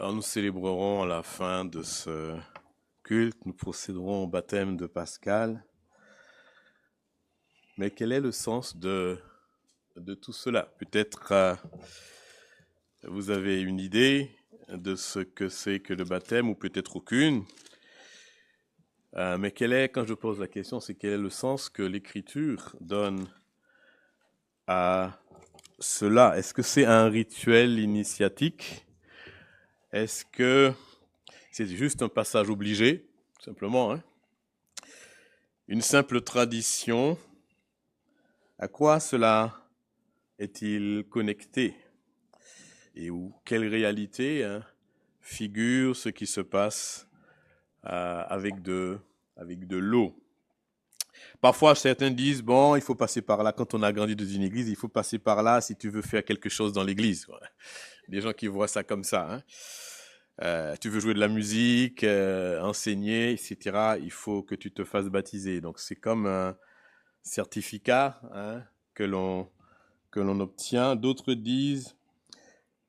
Alors nous célébrerons à la fin de ce culte, nous procéderons au baptême de Pascal. Mais quel est le sens de tout cela? Peut-être vous avez une idée de ce que c'est que le baptême, ou peut-être aucune. Mais quand je pose la question, c'est quel est le sens que l'Écriture donne à cela? Est-ce que c'est un rituel initiatique? Est-ce que c'est juste un passage obligé, simplement, hein? Une simple tradition? À quoi cela est-il connecté? Et où quelle réalité figure ce qui se passe avec de l'eau? Parfois, certains disent, bon, il faut passer par là. Quand on a grandi dans une église, il faut passer par là si tu veux faire quelque chose dans l'église. Des gens qui voient ça comme ça, hein. Tu veux jouer de la musique, enseigner, etc. Il faut que tu te fasses baptiser. Donc, c'est comme un certificat, hein, que l'on obtient. D'autres disent,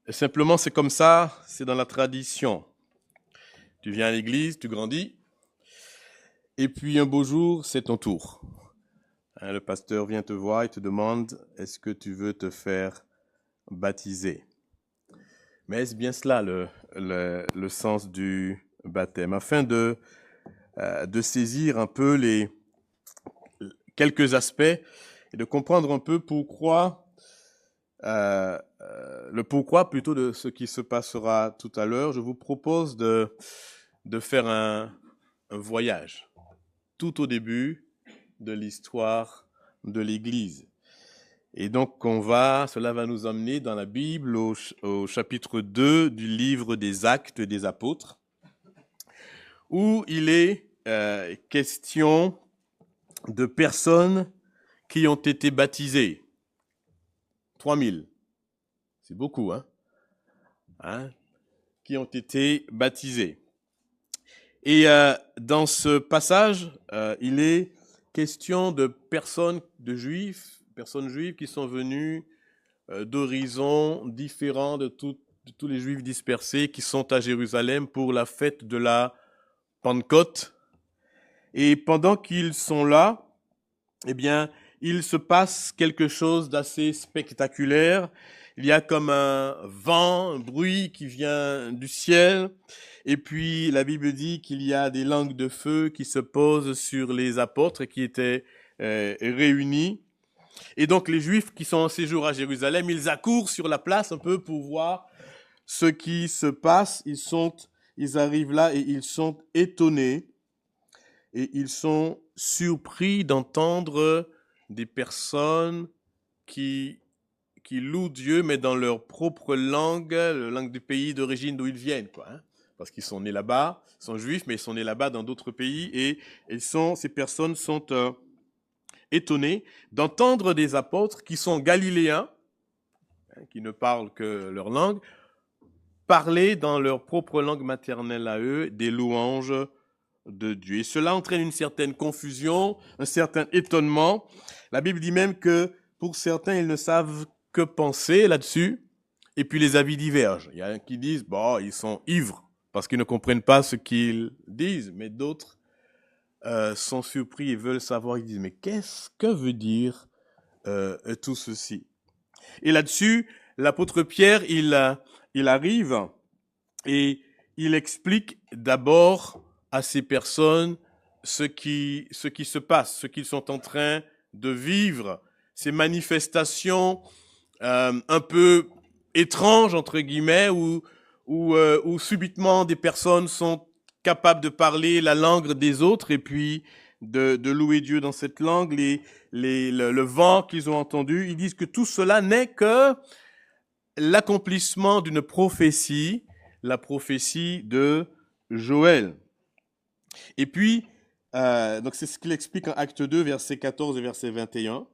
simplement c'est comme ça, c'est dans la tradition. Tu viens à l'église, tu grandis, et puis un beau jour, c'est ton tour. Hein, le pasteur vient te voir et te demande, est-ce que tu veux te faire baptiser? Mais est-ce bien cela le sens du baptême? Afin de saisir un peu quelques aspects et de comprendre un peu pourquoi, le pourquoi plutôt de ce qui se passera tout à l'heure, je vous propose de faire un voyage tout au début de l'histoire de l'Église. Et donc, cela va nous emmener dans la Bible au chapitre 2 du livre des Actes des Apôtres, où il est question de personnes qui ont été baptisées. 3000. C'est beaucoup, hein? Qui ont été baptisées. Et dans ce passage, il est question de personnes juives qui sont venues d'horizons différents de tous les juifs dispersés qui sont à Jérusalem pour la fête de la Pentecôte. Et pendant qu'ils sont là, eh bien, il se passe quelque chose d'assez spectaculaire. Il y a comme un vent, un bruit qui vient du ciel. Et puis, la Bible dit qu'il y a des langues de feu qui se posent sur les apôtres qui étaient réunis. Et donc, les Juifs qui sont en séjour à Jérusalem, ils accourent sur la place un peu pour voir ce qui se passe. Ils arrivent là et ils sont étonnés. Et ils sont surpris d'entendre des personnes qui louent Dieu, mais dans leur propre langue, la langue du pays d'origine d'où ils viennent, quoi, hein. Parce qu'ils sont nés là-bas, ils sont juifs, mais ils sont nés là-bas dans d'autres pays, et ces personnes sont étonnées d'entendre des apôtres qui sont galiléens, hein, qui ne parlent que leur langue, parler dans leur propre langue maternelle à eux des louanges de Dieu. Et cela entraîne une certaine confusion, un certain étonnement. La Bible dit même que pour certains, ils ne savent que penser là-dessus, et puis les avis divergent. Il y a qui disent, bon, ils sont ivres, parce qu'ils ne comprennent pas ce qu'ils disent, mais d'autres sont surpris et veulent savoir, ils disent, mais qu'est-ce que veut dire tout ceci? Et là-dessus, l'apôtre Pierre, il arrive et il explique d'abord à ces personnes ce qui se passe, ce qu'ils sont en train de vivre, ces manifestations un peu étranges, entre guillemets, où subitement des personnes sont capables de parler la langue des autres et puis de louer Dieu dans cette langue, le vent qu'ils ont entendu. Ils disent que tout cela n'est que l'accomplissement d'une prophétie, la prophétie de Joël. Et puis, donc c'est ce qu'il explique en Acte 2, verset 14 et verset 21.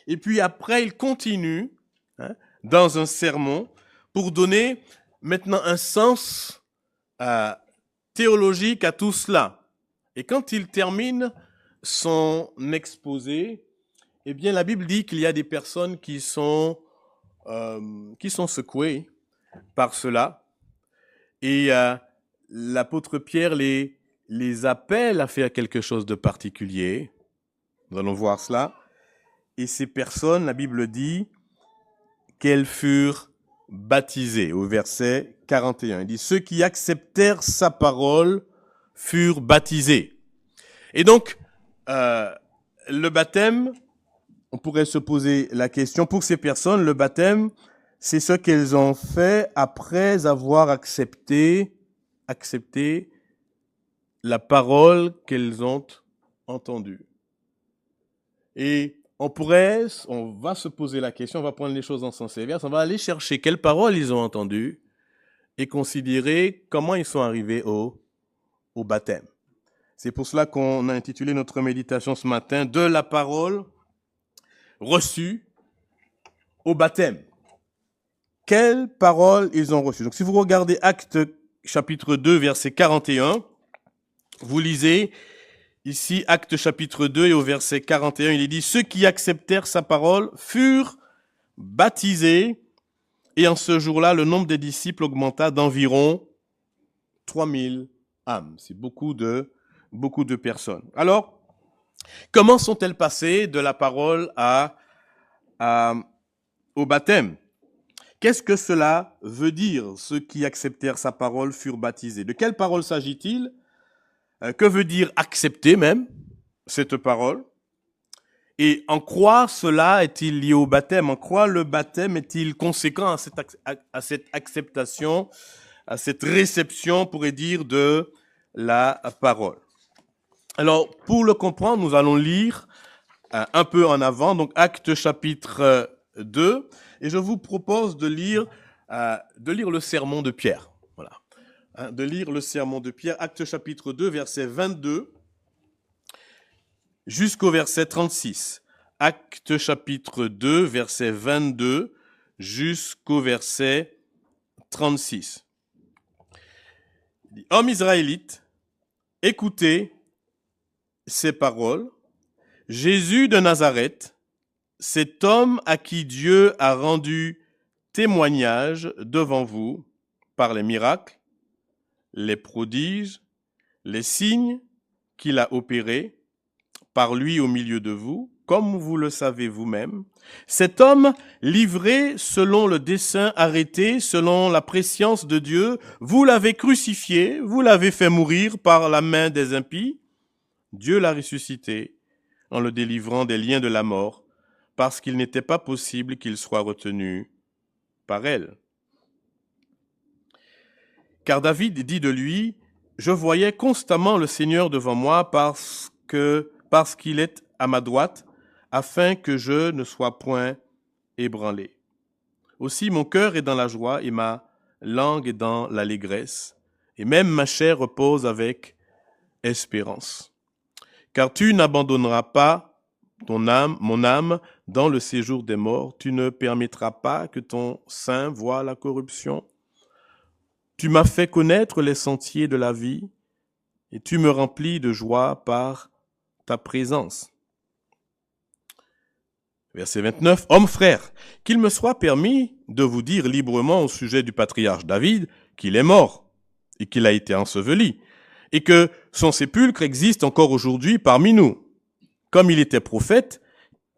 Et puis après, il continue, hein, dans un sermon pour donner maintenant un sens théologique à tout cela. Et quand il termine son exposé, eh bien, la Bible dit qu'il y a des personnes qui sont secouées par cela. Et l'apôtre Pierre les appelle à faire quelque chose de particulier. Nous allons voir cela. Et ces personnes, la Bible dit qu'elles furent baptisées au verset 41. Il dit, ceux qui acceptèrent sa parole furent baptisés. Et donc, le baptême, on pourrait se poser la question, pour ces personnes, le baptême, c'est ce qu'elles ont fait après avoir accepté la parole qu'elles ont entendue. Et on va se poser la question, on va prendre les choses en sens inverse, on va aller chercher quelles paroles ils ont entendues et considérer comment ils sont arrivés au baptême. C'est pour cela qu'on a intitulé notre méditation ce matin « De la parole reçue au baptême ». Quelles paroles ils ont reçues? Donc si vous regardez Actes chapitre 2, verset 41, vous lisez ici Actes chapitre 2 et au verset 41, il est dit « Ceux qui acceptèrent sa parole furent baptisés et en ce jour-là, le nombre des disciples augmenta d'environ 3000 âmes. » C'est beaucoup de personnes. Alors, comment sont-elles passées de la parole au baptême? Qu'est-ce que cela veut dire? Ceux qui acceptèrent sa parole furent baptisés. De quelle parole s'agit-il? Que veut dire accepter même cette parole? Et en quoi cela est-il lié au baptême? En quoi le baptême est-il conséquent à cette acceptation, à cette réception, on pourrait dire, de la parole? Alors, pour le comprendre, nous allons lire un peu en avant, donc Actes chapitre 2, et je vous propose de lire le sermon de Pierre. Voilà. De lire le sermon de Pierre, Actes chapitre 2, verset 22 jusqu'au verset 36. Actes chapitre 2, verset 22 jusqu'au verset 36. Hommes israélites, écoutez ces paroles. Jésus de Nazareth, cet homme à qui Dieu a rendu témoignage devant vous par les miracles, les prodiges, les signes qu'il a opérés par lui au milieu de vous, comme vous le savez vous-même. Cet homme, livré selon le dessein arrêté, selon la prescience de Dieu, vous l'avez crucifié, vous l'avez fait mourir par la main des impies. Dieu l'a ressuscité en le délivrant des liens de la mort, parce qu'il n'était pas possible qu'il soit retenu par elle. Car David dit de lui, « Je voyais constamment le Seigneur devant moi parce qu'il est à ma droite, afin que je ne sois point ébranlé. Aussi mon cœur est dans la joie et ma langue est dans l'allégresse, et même ma chair repose avec espérance. Car tu n'abandonneras pas mon âme, dans le séjour des morts, tu ne permettras pas que ton sein voie la corruption. Tu m'as fait connaître les sentiers de la vie, et tu me remplis de joie par ta présence. » Verset 29, « Hommes frères, qu'il me soit permis de vous dire librement au sujet du patriarche David qu'il est mort et qu'il a été enseveli, et que son sépulcre existe encore aujourd'hui parmi nous. Comme il était prophète,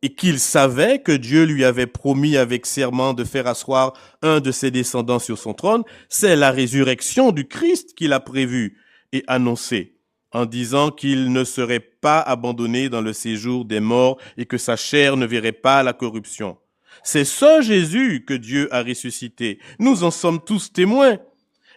et qu'il savait que Dieu lui avait promis avec serment de faire asseoir un de ses descendants sur son trône, c'est la résurrection du Christ qu'il a prévue et annoncée, en disant qu'il ne serait pas abandonné dans le séjour des morts et que sa chair ne verrait pas la corruption. C'est ce Jésus que Dieu a ressuscité. Nous en sommes tous témoins.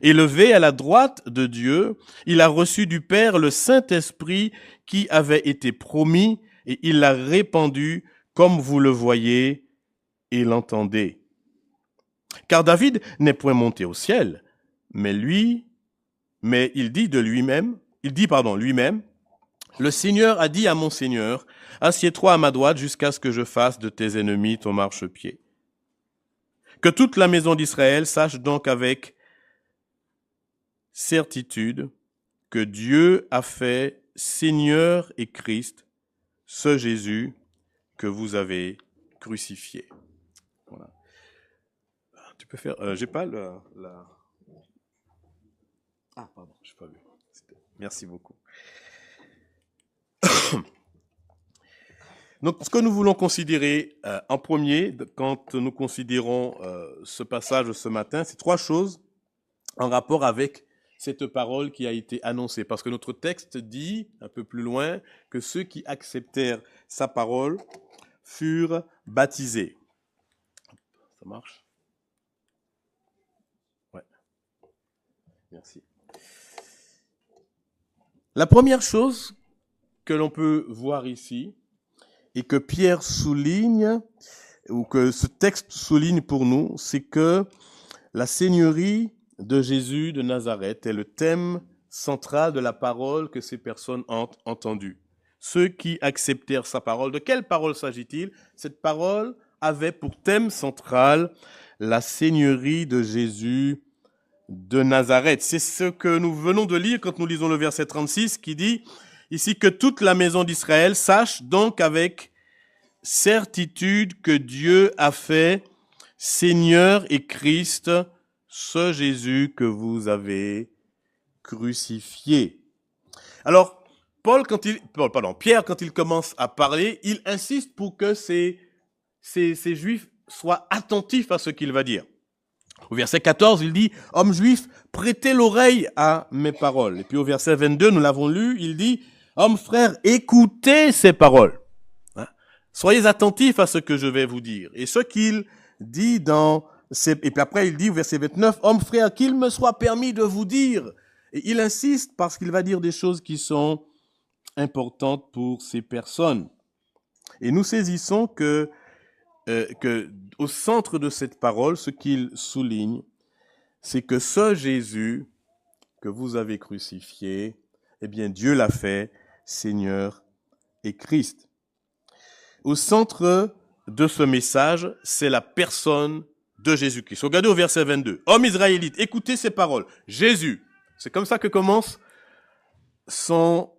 Élevé à la droite de Dieu, il a reçu du Père le Saint-Esprit qui avait été promis et il l'a répandu comme vous le voyez et l'entendez. Car David n'est point monté au ciel, mais il dit lui-même, le Seigneur a dit à mon Seigneur, assieds-toi à ma droite jusqu'à ce que je fasse de tes ennemis ton marchepied. Que toute la maison d'Israël sache donc avec certitude que Dieu a fait Seigneur et Christ, ce Jésus que vous avez crucifié. Voilà. Tu peux faire. J'ai pas Ah, pardon, je n'ai pas vu. Merci beaucoup. Donc, ce que nous voulons considérer en premier, quand nous considérons ce passage ce matin, c'est trois choses en rapport avec cette parole qui a été annoncée. Parce que notre texte dit, un peu plus loin, que ceux qui acceptèrent sa parole furent baptisés. Ça marche? Ouais. Merci. La première chose que l'on peut voir ici, et que Pierre souligne, ou que ce texte souligne pour nous, c'est que la seigneurie de Jésus de Nazareth est le thème central de la parole que ces personnes ont entendue. Ceux qui acceptèrent sa parole. De quelle parole s'agit-il? Cette parole avait pour thème central la seigneurie de Jésus de Nazareth. C'est ce que nous venons de lire quand nous lisons le verset 36 qui dit ici que toute la maison d'Israël sache donc avec certitude que Dieu a fait Seigneur et Christ ce Jésus que vous avez crucifié. Alors, Pierre, quand il commence à parler, il insiste pour que ces Juifs soient attentifs à ce qu'il va dire. Au verset 14, il dit « Hommes juifs, prêtez l'oreille à mes paroles ». Et puis au verset 22, nous l'avons lu, il dit « Hommes frères, écoutez ces paroles ». Soyez attentifs à ce que je vais vous dire. Et ce qu'il dit et puis après il dit au verset 29, « Hommes frères, qu'il me soit permis de vous dire ». Et il insiste parce qu'il va dire des choses qui sont importantes pour ces personnes. Et nous saisissons que au centre de cette parole, ce qu'il souligne, c'est que ce Jésus que vous avez crucifié, eh bien Dieu l'a fait Seigneur et Christ. Au centre de ce message, c'est la personne de Jésus-Christ. Regardez au verset 22. Hommes israélites, écoutez ces paroles. Jésus, c'est comme ça que commence son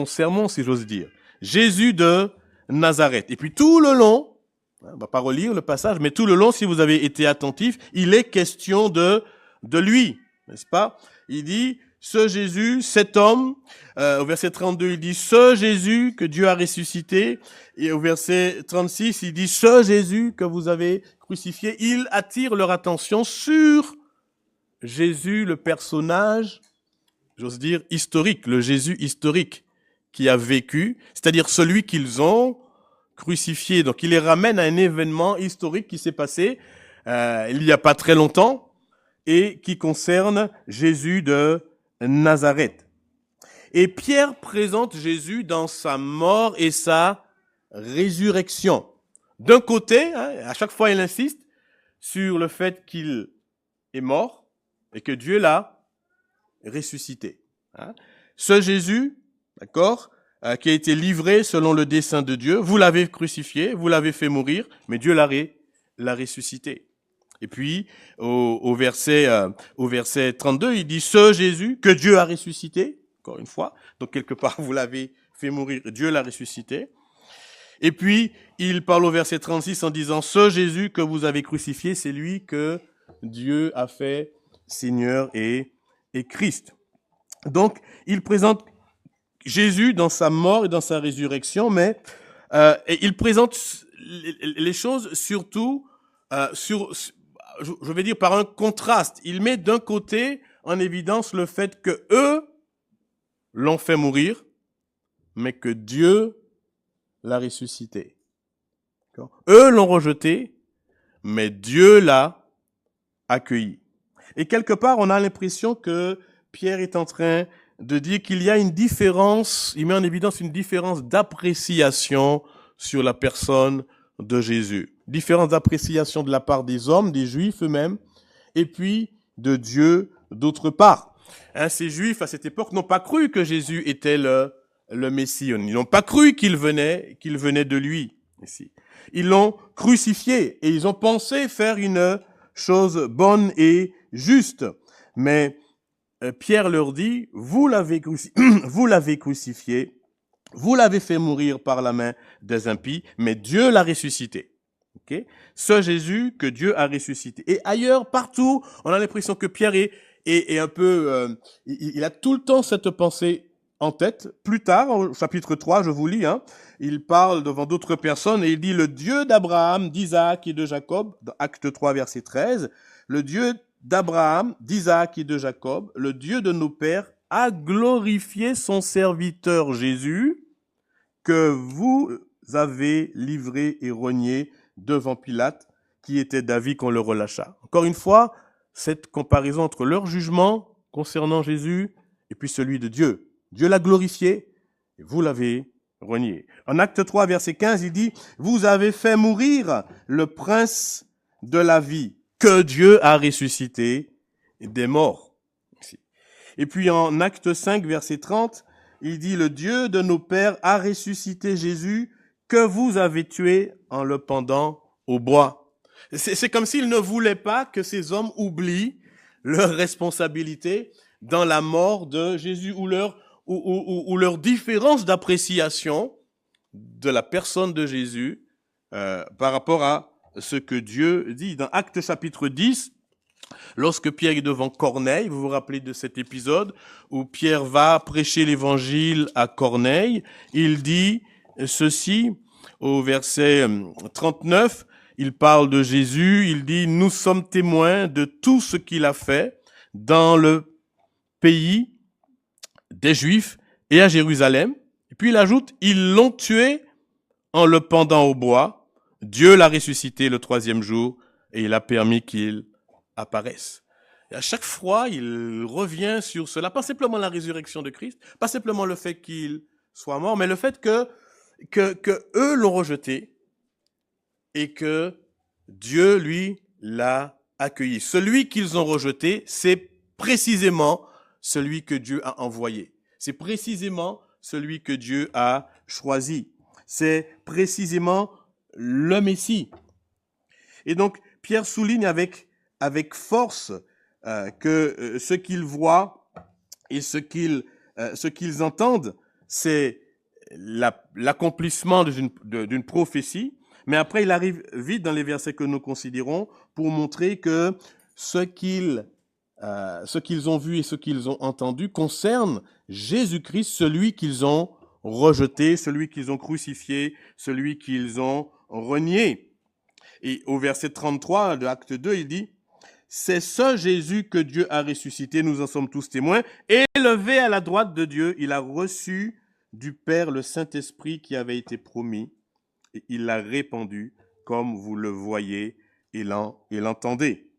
sermon, si j'ose dire. Jésus de Nazareth. Et puis tout le long, on ne va pas relire le passage, mais tout le long, si vous avez été attentifs, il est question de lui, n'est-ce pas? Il dit, ce Jésus, cet homme, au verset 32, il dit, ce Jésus que Dieu a ressuscité, et au verset 36, il dit, ce Jésus que vous avez crucifié, il attire leur attention sur Jésus, le personnage, j'ose dire, historique, le Jésus historique qui a vécu, c'est-à-dire celui qu'ils ont crucifié. Donc, il les ramène à un événement historique qui s'est passé il n'y a pas très longtemps et qui concerne Jésus de Nazareth. Et Pierre présente Jésus dans sa mort et sa résurrection. D'un côté, à chaque fois il insiste sur le fait qu'il est mort et que Dieu l'a ressuscité. Ce Jésus, d'accord, qui a été livré selon le dessein de Dieu. Vous l'avez crucifié, vous l'avez fait mourir, mais Dieu l'a ressuscité. Et puis, au verset 32, il dit « Ce Jésus que Dieu a ressuscité », encore une fois, donc quelque part, vous l'avez fait mourir, Dieu l'a ressuscité. Et puis, il parle au verset 36 en disant « Ce Jésus que vous avez crucifié, c'est lui que Dieu a fait Seigneur et Christ. » Donc, il présente Jésus dans sa mort et dans sa résurrection, mais et il présente les choses surtout je vais dire par un contraste. Il met d'un côté en évidence le fait que eux l'ont fait mourir, mais que Dieu l'a ressuscité. Eux l'ont rejeté, mais Dieu l'a accueilli. Et quelque part, on a l'impression que Pierre est en train de dire qu'il y a une différence, il met en évidence une différence d'appréciation sur la personne de Jésus. Différence d'appréciation de la part des hommes, des Juifs eux-mêmes, et puis de Dieu d'autre part. Ces Juifs, à cette époque, n'ont pas cru que Jésus était le Messie. Ils n'ont pas cru qu'il venait de lui. Ici. Ils l'ont crucifié et ils ont pensé faire une chose bonne et juste. Mais Pierre leur dit, vous l'avez crucifié, vous l'avez fait mourir par la main des impies, mais Dieu l'a ressuscité. Okay? Ce Jésus que Dieu a ressuscité. Et ailleurs, partout, on a l'impression que Pierre est et un peu, il a tout le temps cette pensée en tête. Plus tard, au chapitre 3, je vous lis, il parle devant d'autres personnes et il dit « Le Dieu d'Abraham, d'Isaac et de Jacob », dans Acte 3, verset 13, « Le Dieu d'Abraham, d'Isaac et de Jacob, le Dieu de nos pères, a glorifié son serviteur Jésus, que vous avez livré et renié devant Pilate, qui était d'avis qu'on le relâcha. » Encore une fois, cette comparaison entre leur jugement concernant Jésus et puis celui de Dieu. Dieu l'a glorifié et vous l'avez renié. En Acte 3, verset 15, il dit « Vous avez fait mourir le prince de la vie, que Dieu a ressuscité des morts. » Et puis en Acte 5, verset 30, il dit « Le Dieu de nos pères a ressuscité Jésus, que vous avez tué en le pendant au bois. » C'est comme s'il ne voulait pas que ces hommes oublient leur responsabilité dans la mort de Jésus ou leur différence d'appréciation de la personne de Jésus par rapport à ce que Dieu dit. Dans Actes chapitre 10, lorsque Pierre est devant Corneille, vous vous rappelez de cet épisode où Pierre va prêcher l'évangile à Corneille, il dit ceci au verset 39, il parle de Jésus, il dit « Nous sommes témoins de tout ce qu'il a fait dans le pays des Juifs et à Jérusalem. » Et puis il ajoute « Ils l'ont tué en le pendant au bois. Dieu l'a ressuscité le 3e jour et il a permis qu'il apparaisse. » Et à chaque fois, il revient sur cela, pas simplement la résurrection de Christ, pas simplement le fait qu'il soit mort, mais le fait que eux l'ont rejeté et que Dieu, lui, l'a accueilli. Celui qu'ils ont rejeté, c'est précisément celui que Dieu a envoyé. C'est précisément celui que Dieu a choisi. C'est précisément le Messie. Et donc, Pierre souligne avec force que ce qu'ils voient et ce qu'ils entendent, c'est l'accomplissement d'une prophétie. Mais après, il arrive vite dans les versets que nous considérons pour montrer que ce qu'ils ont vu et ce qu'ils ont entendu concerne Jésus-Christ, celui qu'ils ont rejeté, celui qu'ils ont crucifié, celui qu'ils ont renié. Et au verset 33 de Acte 2, il dit « C'est ce Jésus que Dieu a ressuscité, nous en sommes tous témoins, élevé à la droite de Dieu, il a reçu du Père le Saint-Esprit qui avait été promis, et il l'a répandu comme vous le voyez et l'entendez. »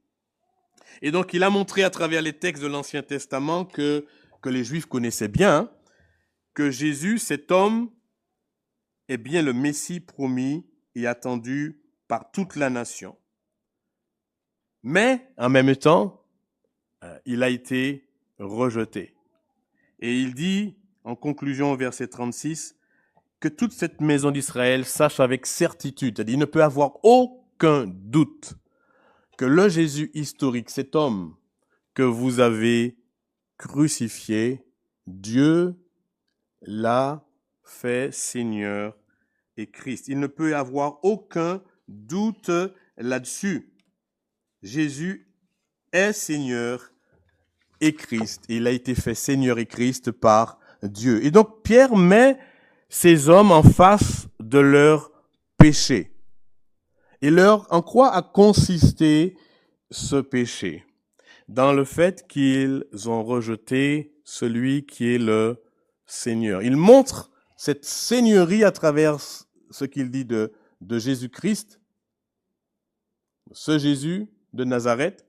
Et donc, il a montré à travers les textes de l'Ancien Testament que les Juifs connaissaient bien, que Jésus, cet homme, est bien le Messie promis et attendu par toute la nation. Mais, en même temps, il a été rejeté. Et il dit, en conclusion au verset 36, que toute cette maison d'Israël sache avec certitude, c'est-à-dire il ne peut avoir aucun doute que le Jésus historique, cet homme que vous avez crucifié, Dieu l'a fait Seigneur et Christ. Il ne peut y avoir aucun doute là-dessus. Jésus est Seigneur et Christ. Il a été fait Seigneur et Christ par Dieu. Et donc Pierre met ces hommes en face de leur péché. Et en quoi a consisté ce péché? Dans le fait qu'ils ont rejeté celui qui est le Seigneur. Il montre cette seigneurie à travers ce qu'il dit de Jésus-Christ, ce Jésus de Nazareth,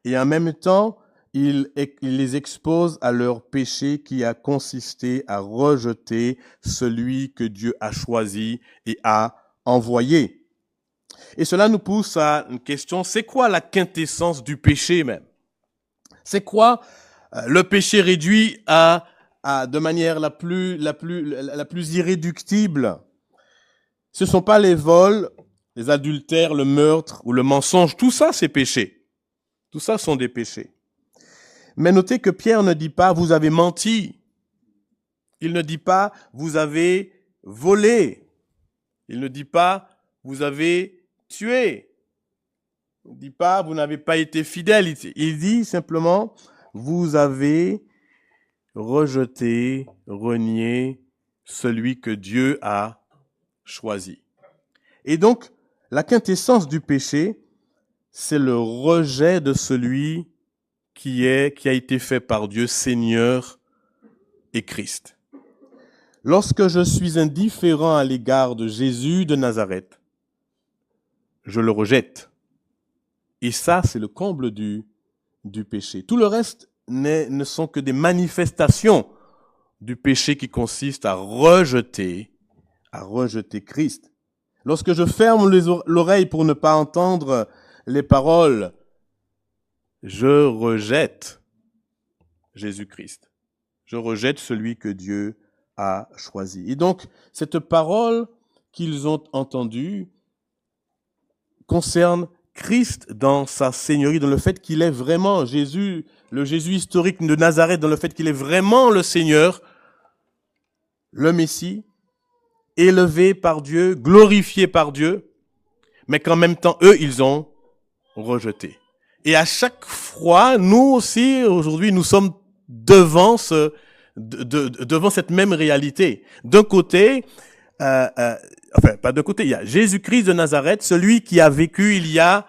et en même temps, il les expose à leur péché qui a consisté à rejeter celui que Dieu a choisi et a envoyé. Et cela nous pousse à une question, c'est quoi la quintessence du péché même? C'est quoi le péché réduit de manière la plus irréductible? Ce ne sont pas les vols, les adultères, le meurtre ou le mensonge. Tout ça, c'est péché. Tout ça sont des péchés. Mais notez que Pierre ne dit pas « vous avez menti ». Il ne dit pas « vous avez volé ». Il ne dit pas « vous avez tué ». Il ne dit pas « vous n'avez pas été fidèle ». Il dit simplement « vous avez rejeté, renié celui que Dieu a choisi. Et donc, la quintessence du péché, c'est le rejet de celui qui a été fait par Dieu, Seigneur et Christ. Lorsque je suis indifférent à l'égard de Jésus de Nazareth, je le rejette. Et ça, c'est le comble du péché. Tout le reste ne sont que des manifestations du péché qui consiste à rejeter Christ. Lorsque je ferme l'oreille pour ne pas entendre les paroles, je rejette Jésus-Christ. Je rejette celui que Dieu a choisi. Et donc, cette parole qu'ils ont entendue concerne Christ dans sa seigneurie, dans le fait qu'il est vraiment Jésus, le Jésus historique de Nazareth, dans le fait qu'il est vraiment le Seigneur, le Messie, élevé par Dieu, glorifié par Dieu, mais qu'en même temps, eux, ils ont rejeté. Et à chaque fois, nous aussi, aujourd'hui, nous sommes devant devant cette même réalité. D'un côté, enfin, pas d'un côté, il y a Jésus-Christ de Nazareth, celui qui a vécu il y a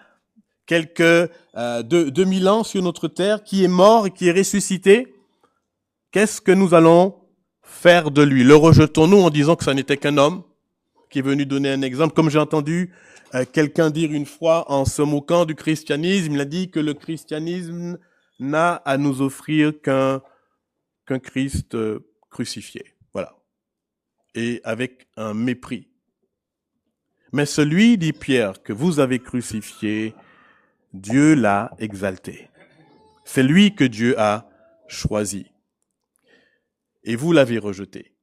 quelques 2000 ans sur notre terre, qui est mort et qui est ressuscité. Qu'est-ce que nous allons faire de lui? Le rejetons-nous en disant que ça n'était qu'un homme qui est venu donner un exemple? Comme j'ai entendu quelqu'un dire une fois en se moquant du christianisme, il a dit que le christianisme n'a à nous offrir qu'un Christ crucifié. Voilà. Et avec un mépris. Mais celui, dit Pierre, que vous avez crucifié, Dieu l'a exalté. C'est lui que Dieu a choisi. Et vous l'avez rejeté.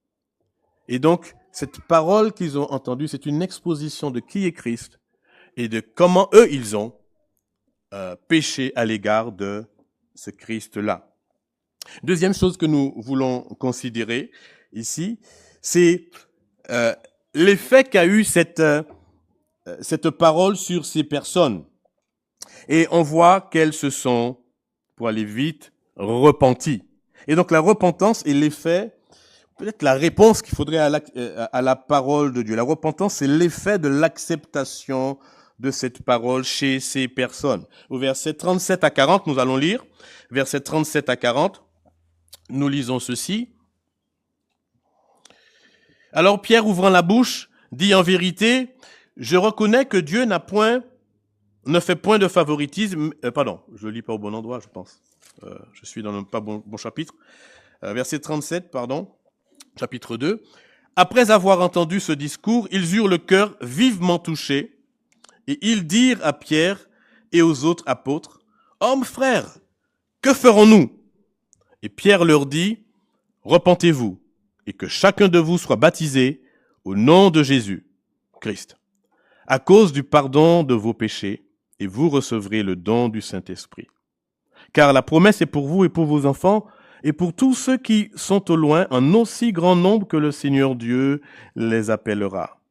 Et donc, cette parole qu'ils ont entendue, c'est une exposition de qui est Christ et de comment eux, ils ont péché à l'égard de ce Christ-là. Deuxième chose que nous voulons considérer ici, c'est l'effet qu'a eu cette parole sur ces personnes. Et on voit qu'elles se sont, pour aller vite, repenties. Et donc la repentance est l'effet, peut-être la réponse qu'il faudrait à la parole de Dieu. La repentance, c'est l'effet de l'acceptation de cette parole chez ces personnes. Au verset 37 à 40, nous allons lire. Verset 37 à 40, nous lisons ceci. Alors Pierre, ouvrant la bouche, dit en vérité, je reconnais que Dieu ne fait point de favoritisme. Pardon, je lis pas au bon endroit, je pense. Je suis dans le pas bon chapitre. Verset 37, pardon, chapitre 2. Après avoir entendu ce discours, ils eurent le cœur vivement touché, et ils dirent à Pierre et aux autres apôtres, « Hommes, frères, que ferons-nous » Et Pierre leur dit, « Repentez-vous, et que chacun de vous soit baptisé au nom de Jésus, Christ, à cause du pardon de vos péchés, et vous recevrez le don du Saint-Esprit. Car la promesse est pour vous et pour vos enfants, et pour tous ceux qui sont au loin, en aussi grand nombre que le Seigneur Dieu les appellera. »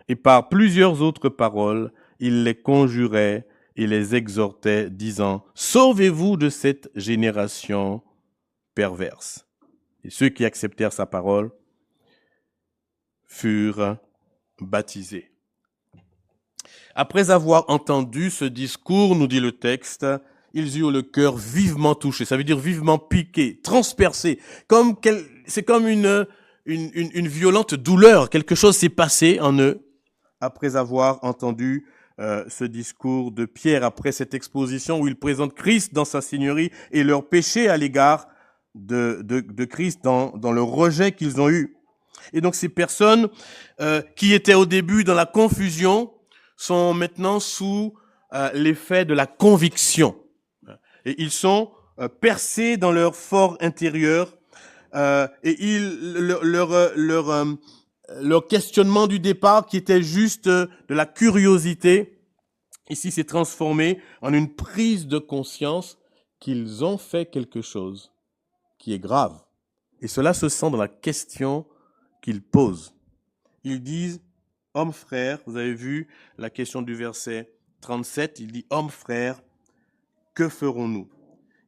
Et par plusieurs autres paroles, il les conjurait et les exhortait, disant, « Sauvez-vous de cette génération perverse. » Et ceux qui acceptèrent sa parole furent baptisés. Après avoir entendu ce discours, nous dit le texte, ils eurent le cœur vivement touché. Ça veut dire vivement piqué, transpercé. C'est comme une violente douleur. Quelque chose s'est passé en eux après avoir entendu ce discours de Pierre, après cette exposition où il présente Christ dans sa seigneurie et leur péché à l'égard de Christ dans le rejet qu'ils ont eu. Et donc ces personnes qui étaient au début dans la confusion sont maintenant sous l'effet de la conviction. Et ils sont percés dans leur fort intérieur et leur questionnement du départ, qui était juste de la curiosité, ici s'est transformé en une prise de conscience qu'ils ont fait quelque chose qui est grave. Et cela se sent dans la question qu'ils posent. Ils disent, « Hommes frères », vous avez vu la question du verset 37, il dit, « Hommes frères, que ferons-nous »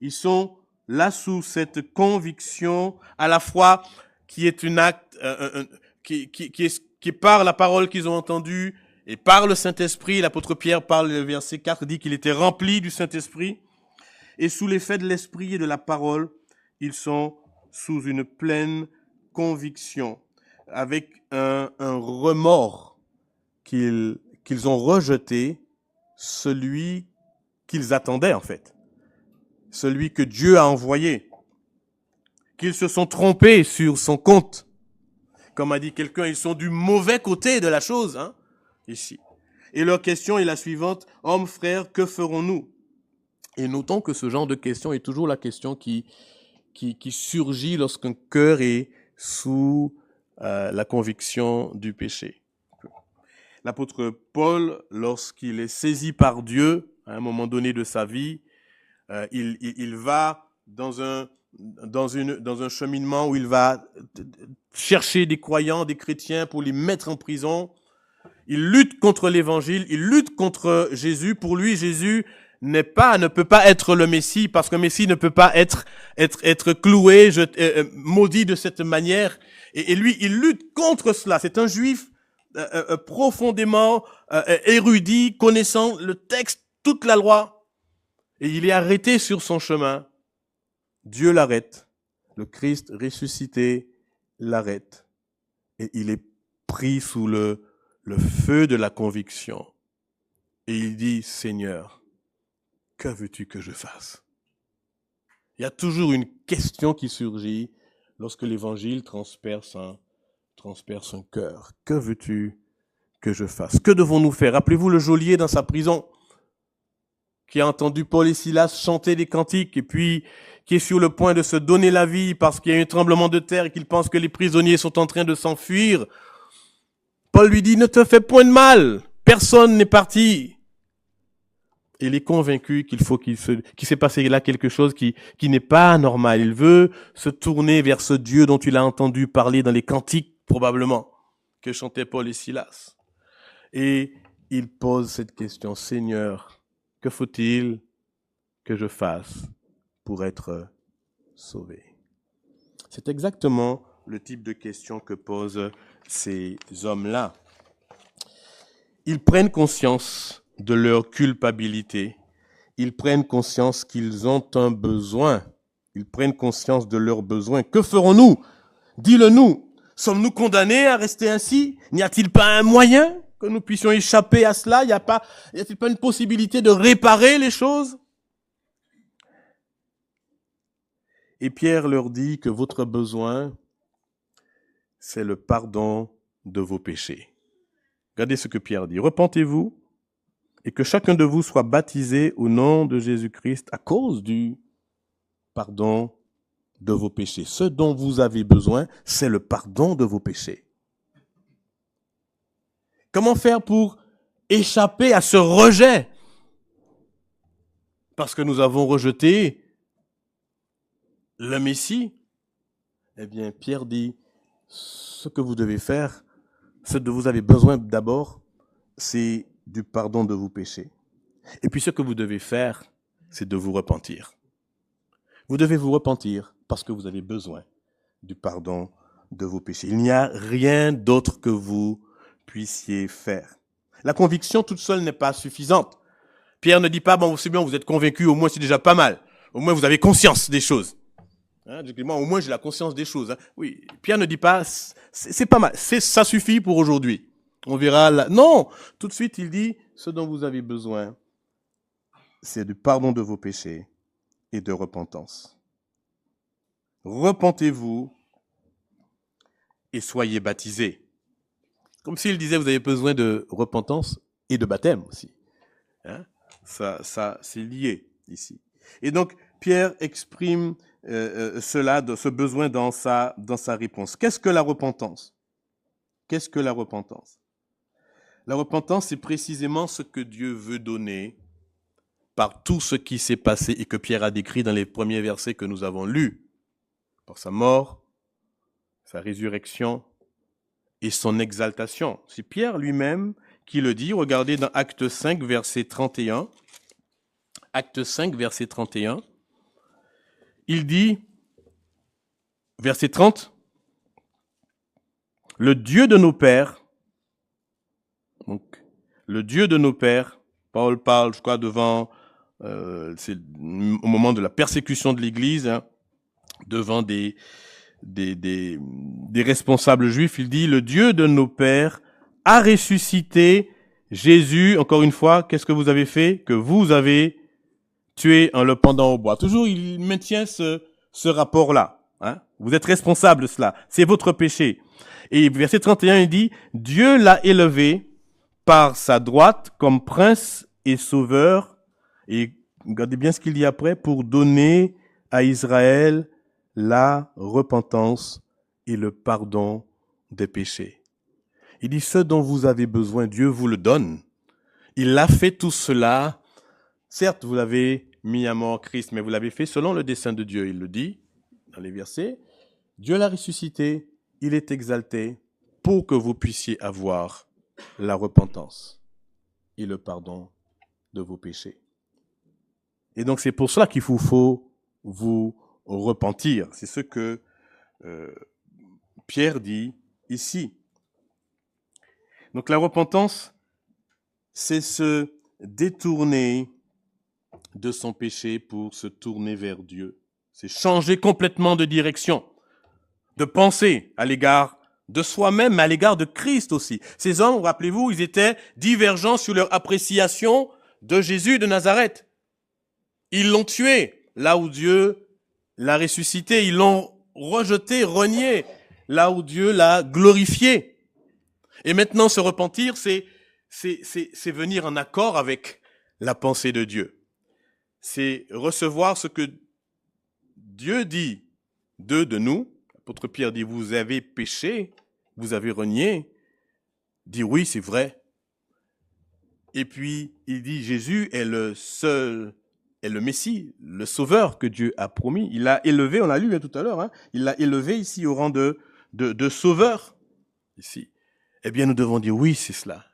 Ils sont là sous cette conviction à la fois qui est un acte, qui est par la parole qu'ils ont entendue et par le Saint-Esprit. L'apôtre Pierre parle, le verset 4 dit qu'il était rempli du Saint-Esprit. Et sous l'effet de l'Esprit et de la parole, ils sont sous une pleine conviction, avec un remords qu'ils ont rejeté, celui qu'ils attendaient en fait, celui que Dieu a envoyé, qu'ils se sont trompés sur son compte. Comme a dit quelqu'un, ils sont du mauvais côté de la chose, ici. Et leur question est la suivante: hommes, frères, que ferons-nous? Et notons que ce genre de question est toujours la question qui surgit lorsqu'un cœur est sous la conviction du péché. L'apôtre Paul, lorsqu'il est saisi par Dieu à un moment donné de sa vie, il va dans un cheminement où il va chercher des croyants, des chrétiens pour les mettre en prison. Il lutte contre l'évangile, il lutte contre Jésus. Pour lui, Jésus ne peut pas être le Messie, parce que le Messie ne peut pas être cloué, maudit de cette manière. Et lui, il lutte contre cela. C'est un juif profondément érudit, connaissant le texte, toute la loi. Et il est arrêté sur son chemin. Dieu l'arrête. Le Christ ressuscité l'arrête. Et il est pris sous le feu de la conviction. Et il dit: Seigneur, que veux-tu que je fasse? Il y a toujours une question qui surgit lorsque l'évangile transperce un cœur. Que veux-tu que je fasse? Que devons-nous faire? Rappelez-vous le geôlier dans sa prison, qui a entendu Paul et Silas chanter des cantiques, et puis qui est sur le point de se donner la vie parce qu'il y a un tremblement de terre et qu'il pense que les prisonniers sont en train de s'enfuir. Paul lui dit: ne te fais point de mal, personne n'est parti. Il est convaincu qu'il s'est passé là quelque chose qui n'est pas normal. Il veut se tourner vers ce Dieu dont il a entendu parler dans les cantiques, probablement, que chantaient Paul et Silas. Et il pose cette question: Seigneur, que faut-il que je fasse pour être sauvé? C'est exactement le type de question que posent ces hommes-là. Ils prennent conscience de leur culpabilité. Ils prennent conscience qu'ils ont un besoin. Ils prennent conscience de leurs besoins. Que ferons-nous? Dis-le-nous. Sommes-nous condamnés à rester ainsi? N'y a-t-il pas un moyen que nous puissions échapper à cela? Y a-t-il pas une possibilité de réparer les choses? Et Pierre leur dit que votre besoin, c'est le pardon de vos péchés. Regardez ce que Pierre dit. Repentez-vous et que chacun de vous soit baptisé au nom de Jésus-Christ à cause du pardon de vos péchés. Ce dont vous avez besoin, c'est le pardon de vos péchés. Comment faire pour échapper à ce rejet? Parce que nous avons rejeté le Messie. Eh bien, Pierre dit, ce que vous devez faire, ce dont vous avez besoin d'abord, c'est du pardon de vos péchés. Et puis ce que vous devez faire, c'est de vous repentir. Vous devez vous repentir parce que vous avez besoin du pardon de vos péchés. Il n'y a rien d'autre que vous puissiez faire. La conviction toute seule n'est pas suffisante. Pierre ne dit pas, bon, c'est bien, vous êtes convaincu, au moins c'est déjà pas mal. Au moins vous avez conscience des choses. Moi, au moins j'ai la conscience des choses. Oui, Pierre ne dit pas, c'est pas mal, ça suffit pour aujourd'hui. On verra là. Non, tout de suite il dit, ce dont vous avez besoin, c'est du pardon de vos péchés et de repentance. Repentez-vous et soyez baptisés. Comme s'il disait, vous avez besoin de repentance et de baptême aussi. Ça, c'est lié ici. Et donc, Pierre exprime ce besoin dans sa réponse. Qu'est-ce que la repentance? Qu'est-ce que la repentance? La repentance, c'est précisément ce que Dieu veut donner par tout ce qui s'est passé et que Pierre a décrit dans les premiers versets que nous avons lus. Par sa mort, sa résurrection et son exaltation. C'est Pierre lui-même qui le dit. Regardez dans Acte 5, verset 31. Acte 5, verset 31. il dit, verset 30, le Dieu de nos pères, donc le Dieu de nos pères, Paul parle, je crois, devant, c'est au moment de la persécution de l'Église, hein, devant des responsables juifs, il dit, le Dieu de nos pères a ressuscité Jésus, encore une fois, qu'est-ce que vous avez fait? Que vous avez tué en le pendant au bois. Toujours, il maintient ce rapport-là. Hein? Vous êtes responsable de cela. C'est votre péché. Et verset 31, il dit, Dieu l'a élevé par sa droite comme prince et sauveur. Et regardez bien ce qu'il dit après, pour donner à Israël la repentance et le pardon des péchés. Il dit, ce dont vous avez besoin, Dieu vous le donne. Il a fait tout cela. Certes, vous l'avez mis à mort Christ, mais vous l'avez fait selon le dessein de Dieu. Il le dit dans les versets. Dieu l'a ressuscité, il est exalté pour que vous puissiez avoir la repentance et le pardon de vos péchés. Et donc, c'est pour cela qu'il vous faut vous repentir. C'est ce que Pierre dit ici. Donc, la repentance, c'est se détourner de son péché pour se tourner vers Dieu. C'est changer complètement de direction, de pensée à l'égard de soi-même, mais à l'égard de Christ aussi. Ces hommes, rappelez-vous, ils étaient divergents sur leur appréciation de Jésus de Nazareth. Ils l'ont tué là où Dieu l'a ressuscité. Ils l'ont rejeté, renié là où Dieu l'a glorifié. Et maintenant, se repentir, c'est venir en accord avec la pensée de Dieu. C'est recevoir ce que Dieu dit de nous. L'apôtre Pierre dit, vous avez péché, vous avez renié. Dit oui, c'est vrai. Et puis, il dit, Jésus est le Messie, le Sauveur que Dieu a promis. Il l'a élevé, on l'a lu tout à l'heure, hein, il l'a élevé ici au rang de Sauveur. Ici. Eh bien, nous devons dire, oui, c'est cela.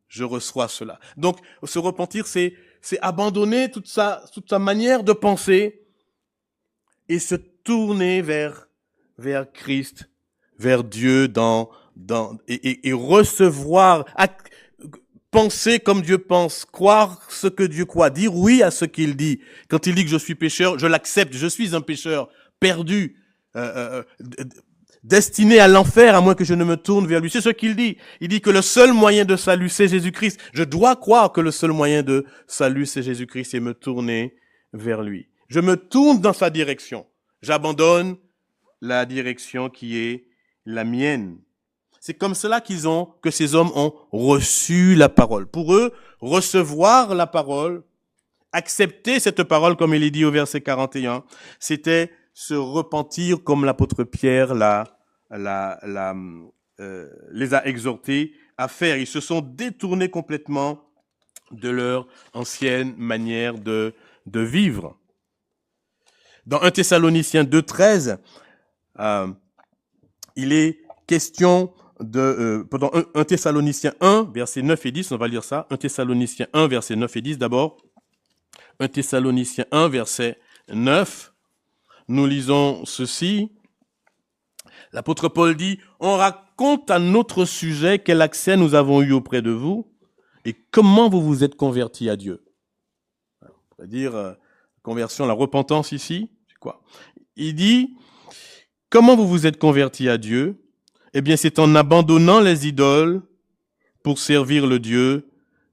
Je reçois cela. Donc, se repentir, c'est abandonner toute sa manière de penser et se tourner vers Christ, vers Dieu et recevoir, penser comme Dieu pense, croire ce que Dieu croit, dire oui à ce qu'il dit. Quand il dit que je suis pécheur, je l'accepte, je suis un pécheur perdu, destiné à l'enfer à moins que je ne me tourne vers lui. C'est ce qu'il dit. Il dit que le seul moyen de salut, c'est Jésus-Christ. Je dois croire que le seul moyen de salut, c'est Jésus-Christ et me tourner vers lui. Je me tourne dans sa direction. J'abandonne la direction qui est la mienne. C'est comme cela que ces hommes ont reçu la parole. Pour eux, recevoir la parole, accepter cette parole, comme il est dit au verset 41, c'était se repentir comme l'apôtre Pierre les a exhortés à faire. Ils se sont détournés complètement de leur ancienne manière de vivre. Dans 1 Thessaloniciens 2,13, il est question pendant 1 Thessaloniciens 1, versets 9 et 10, on va lire ça. 1 Thessaloniciens 1, versets 9 et 10 d'abord. 1 Thessaloniciens 1, verset 9. Nous lisons ceci. L'apôtre Paul dit, on raconte à notre sujet quel accès nous avons eu auprès de vous et comment vous vous êtes convertis à Dieu. On pourrait dire conversion, la repentance ici, c'est quoi? Il dit, comment vous vous êtes convertis à Dieu? Eh bien, c'est en abandonnant les idoles pour servir le Dieu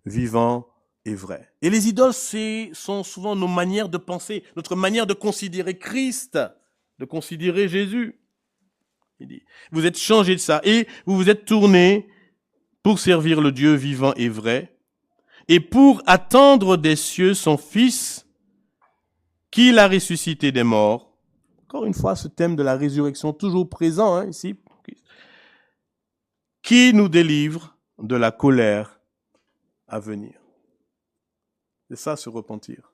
vivant et vrai. Et les idoles, sont souvent nos manières de penser, notre manière de considérer Christ, de considérer Jésus. Il dit, vous êtes changés de ça et vous vous êtes tournés pour servir le Dieu vivant et vrai et pour attendre des cieux son Fils qu'il a ressuscité des morts. Encore une fois, ce thème de la résurrection toujours présent ici. Qui nous délivre de la colère à venir. C'est ça, se repentir.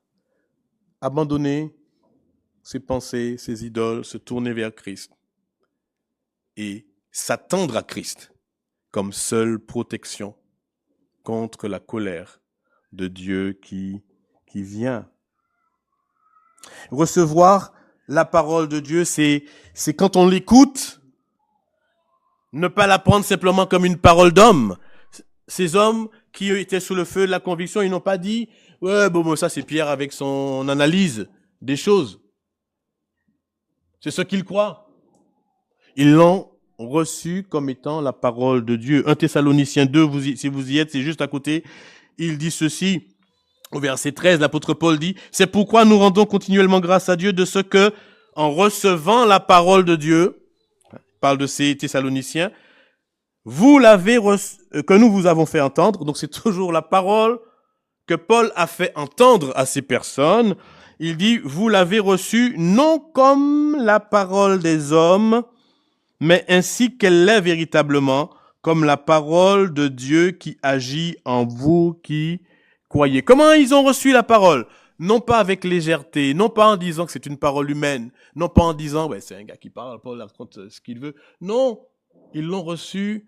Abandonner ses pensées, ses idoles, se tourner vers Christ et s'attendre à Christ comme seule protection contre la colère de Dieu qui vient. Recevoir la parole de Dieu, c'est quand on l'écoute, ne pas la prendre simplement comme une parole d'homme. Ces hommes qui étaient sous le feu de la conviction, ils n'ont pas dit « Ouais, bon, ça c'est Pierre avec son analyse des choses. » C'est ce qu'ils croient. Ils l'ont reçu comme étant la parole de Dieu. 1 Thessaloniciens 2, si vous y êtes, c'est juste à côté. Il dit ceci, au verset 13, l'apôtre Paul dit « C'est pourquoi nous rendons continuellement grâce à Dieu de ce que, en recevant la parole de Dieu, il parle de ces Thessaloniciens, vous l'avez que nous vous avons fait entendre. » Donc c'est toujours la parole que Paul a fait entendre à ces personnes. Il dit, vous l'avez reçue non comme la parole des hommes, mais ainsi qu'elle l'est véritablement, comme la parole de Dieu qui agit en vous qui croyez. Comment ils ont reçu la parole? Non pas avec légèreté, non pas en disant que c'est une parole humaine, non pas en disant, ouais, c'est un gars qui parle, Paul raconte ce qu'il veut. Non, ils l'ont reçu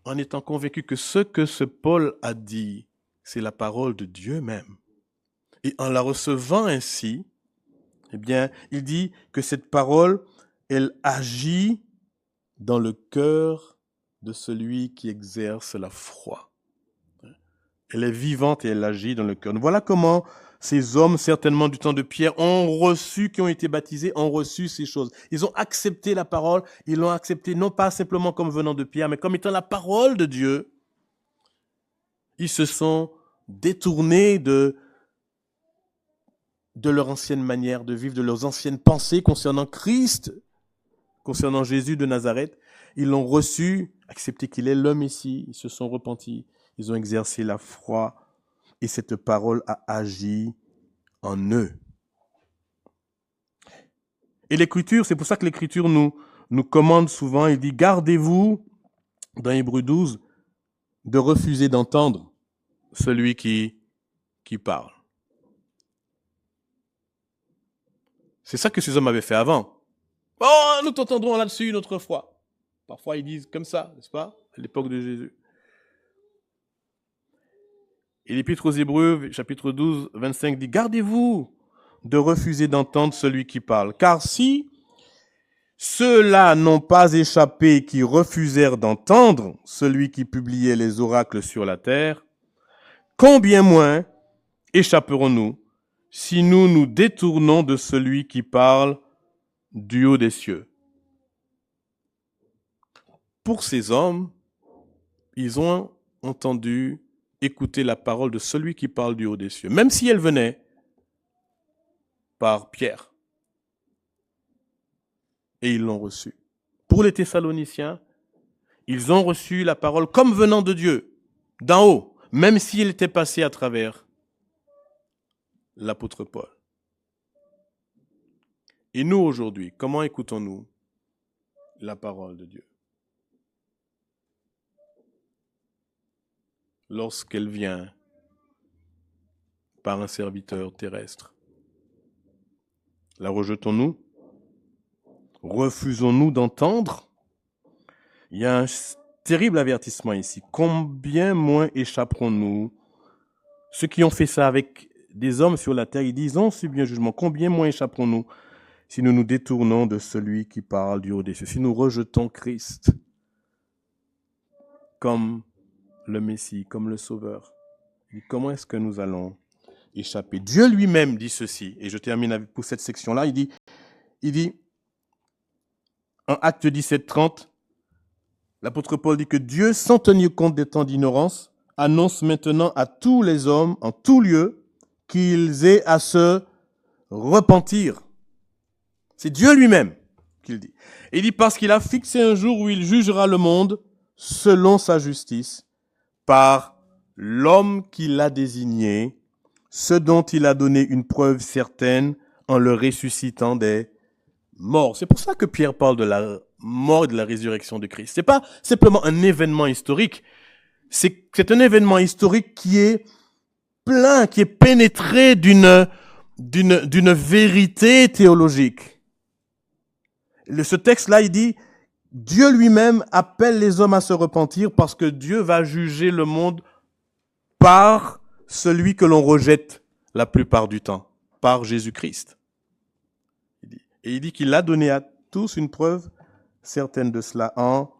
en étant convaincus que ce Paul a dit, c'est la parole de Dieu même. Et en la recevant ainsi, eh bien, il dit que cette parole, elle agit dans le cœur de celui qui exerce la foi. Elle est vivante et elle agit dans le cœur. Voilà comment ces hommes, certainement du temps de Pierre, ont reçu, qui ont été baptisés, ont reçu ces choses. Ils ont accepté la parole, ils l'ont accepté non pas simplement comme venant de Pierre, mais comme étant la parole de Dieu. Ils se sont détournés de leur ancienne manière de vivre, de leurs anciennes pensées concernant Christ, concernant Jésus de Nazareth. Ils l'ont reçu, accepté qu'il est le Messie, ils se sont repentis, ils ont exercé la foi et cette parole a agi en eux. Et l'Écriture, c'est pour ça que l'Écriture nous commande souvent, il dit, gardez-vous, dans Hébreux 12, de refuser d'entendre celui qui parle. C'est ça que ces hommes avaient fait avant. Oh, nous t'entendrons là-dessus une autre fois. Parfois, ils disent comme ça, n'est-ce pas, à l'époque de Jésus. Et l'Épître aux Hébreux, chapitre 12, 25, dit, gardez-vous de refuser d'entendre celui qui parle. Car si ceux-là n'ont pas échappé qui refusèrent d'entendre celui qui publiait les oracles sur la terre, combien moins échapperons-nous si nous nous détournons de celui qui parle du haut des cieux. Pour ces hommes, ils ont entendu écouter la parole de celui qui parle du haut des cieux, même si elle venait par Pierre. Et ils l'ont reçue. Pour les Thessaloniciens, ils ont reçu la parole comme venant de Dieu, d'en haut, même si elle était passée à travers l'apôtre Paul. Et nous, aujourd'hui, comment écoutons-nous la parole de Dieu? Lorsqu'elle vient par un serviteur terrestre, la rejetons-nous? Refusons-nous d'entendre? Il y a un terrible avertissement ici. Combien moins échapperons-nous? Ceux qui ont fait ça avec des hommes sur la terre, ils disent, on subit un jugement. Combien moins échapperons-nous si nous nous détournons de celui qui parle du haut des cieux, si nous rejetons Christ comme le Messie, comme le Sauveur? Et comment est-ce que nous allons échapper? Dieu lui-même dit ceci, et je termine pour cette section-là, il dit, en Acte 17, 30, l'apôtre Paul dit que Dieu, sans tenir compte des temps d'ignorance, annonce maintenant à tous les hommes, en tout lieu, qu'ils aient à se repentir. C'est Dieu lui-même qu'il dit. Il dit parce qu'il a fixé un jour où il jugera le monde selon sa justice, par l'homme qu'il a désigné, ce dont il a donné une preuve certaine en le ressuscitant des morts. C'est pour ça que Pierre parle de la mort et de la résurrection de Christ. C'est pas simplement un événement historique. C'est un événement historique qui est plein, qui est pénétré d'une vérité théologique. Ce texte-là, il dit, Dieu lui-même appelle les hommes à se repentir parce que Dieu va juger le monde par celui que l'on rejette la plupart du temps, par Jésus-Christ. Et il dit qu'il a donné à tous une preuve certaine de cela en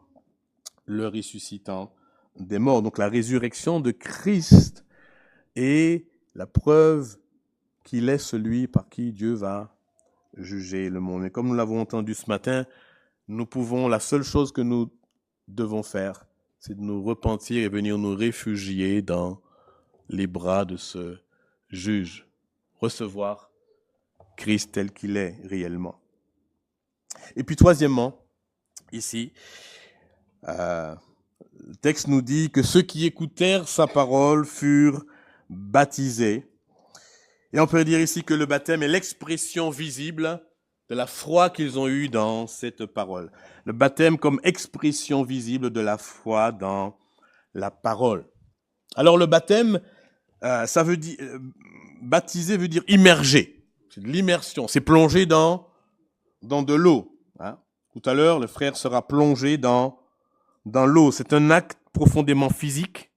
le ressuscitant des morts. Donc la résurrection de Christ est la preuve qu'il est celui par qui Dieu va juger le monde. Et comme nous l'avons entendu ce matin, la seule chose que nous devons faire, c'est de nous repentir et venir nous réfugier dans les bras de ce juge, recevoir Christ tel qu'il est réellement. Et puis troisièmement, ici, le texte nous dit que ceux qui écoutèrent sa parole furent baptisés. Et on peut dire ici que le baptême est l'expression visible de la foi qu'ils ont eue dans cette parole. Le baptême comme expression visible de la foi dans la parole. Alors le baptême, ça veut dire, baptiser veut dire immerger. C'est de l'immersion, c'est plonger dans de l'eau. Hein. Tout à l'heure, le frère sera plongé dans l'eau. C'est un acte profondément physique,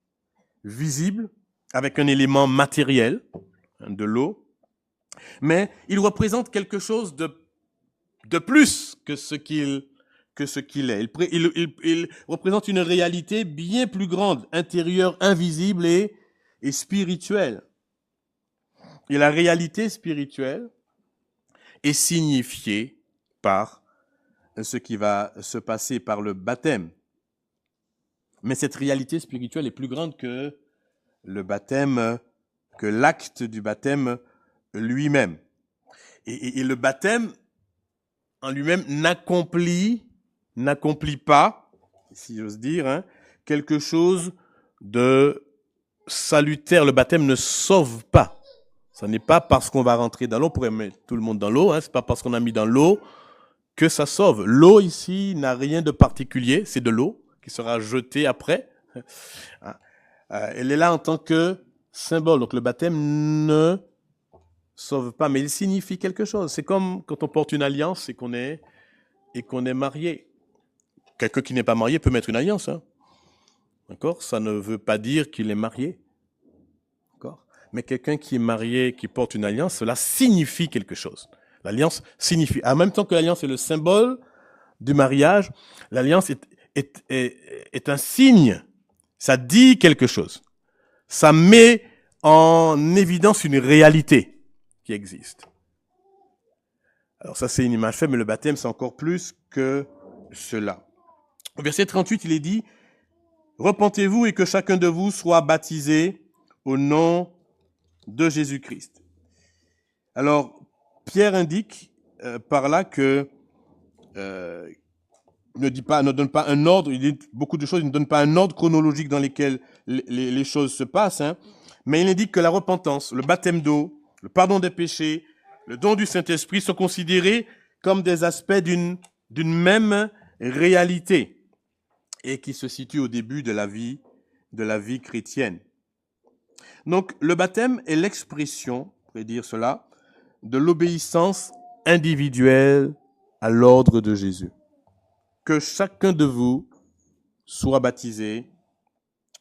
visible, avec un élément matériel, de l'eau. Mais il représente quelque chose de plus que ce qu'il est. Il représente une réalité bien plus grande, intérieure, invisible et spirituelle. Et la réalité spirituelle est signifiée par ce qui va se passer par le baptême. Mais cette réalité spirituelle est plus grande que le baptême, que l'acte du baptême lui-même. Et le baptême en lui-même n'accomplit pas, si j'ose dire, hein, quelque chose de salutaire. Le baptême ne sauve pas. Ce n'est pas parce qu'on va rentrer dans l'eau, on pourrait mettre tout le monde dans l'eau, hein, c'est pas parce qu'on a mis dans l'eau que ça sauve. L'eau ici n'a rien de particulier, c'est de l'eau qui sera jetée après. Elle est là en tant que symbole. Donc le baptême ne sauve pas, mais il signifie quelque chose. C'est comme quand on porte une alliance et qu'on est marié. Quelqu'un qui n'est pas marié peut mettre une alliance. Hein. D'accord ? Ça ne veut pas dire qu'il est marié. D'accord ? Mais quelqu'un qui est marié, qui porte une alliance, cela signifie quelque chose. L'alliance signifie. En même temps que l'alliance est le symbole du mariage, l'alliance est un signe. Ça dit quelque chose. Ça met en évidence une réalité qui existe. Alors ça, c'est une image faible, mais le baptême, c'est encore plus que cela. Au verset 38, il est dit « Repentez-vous et que chacun de vous soit baptisé au nom de Jésus-Christ. » Alors, Pierre indique par là que ne donne pas un ordre, il dit beaucoup de choses, il ne donne pas un ordre chronologique dans lequel les choses se passent, hein, mais il indique que la repentance, le baptême d'eau, le pardon des péchés, le don du Saint-Esprit sont considérés comme des aspects d'une même réalité et qui se situent au début de la vie chrétienne. Donc, le baptême est l'expression, on pourrait dire cela, de l'obéissance individuelle à l'ordre de Jésus. Que chacun de vous soit baptisé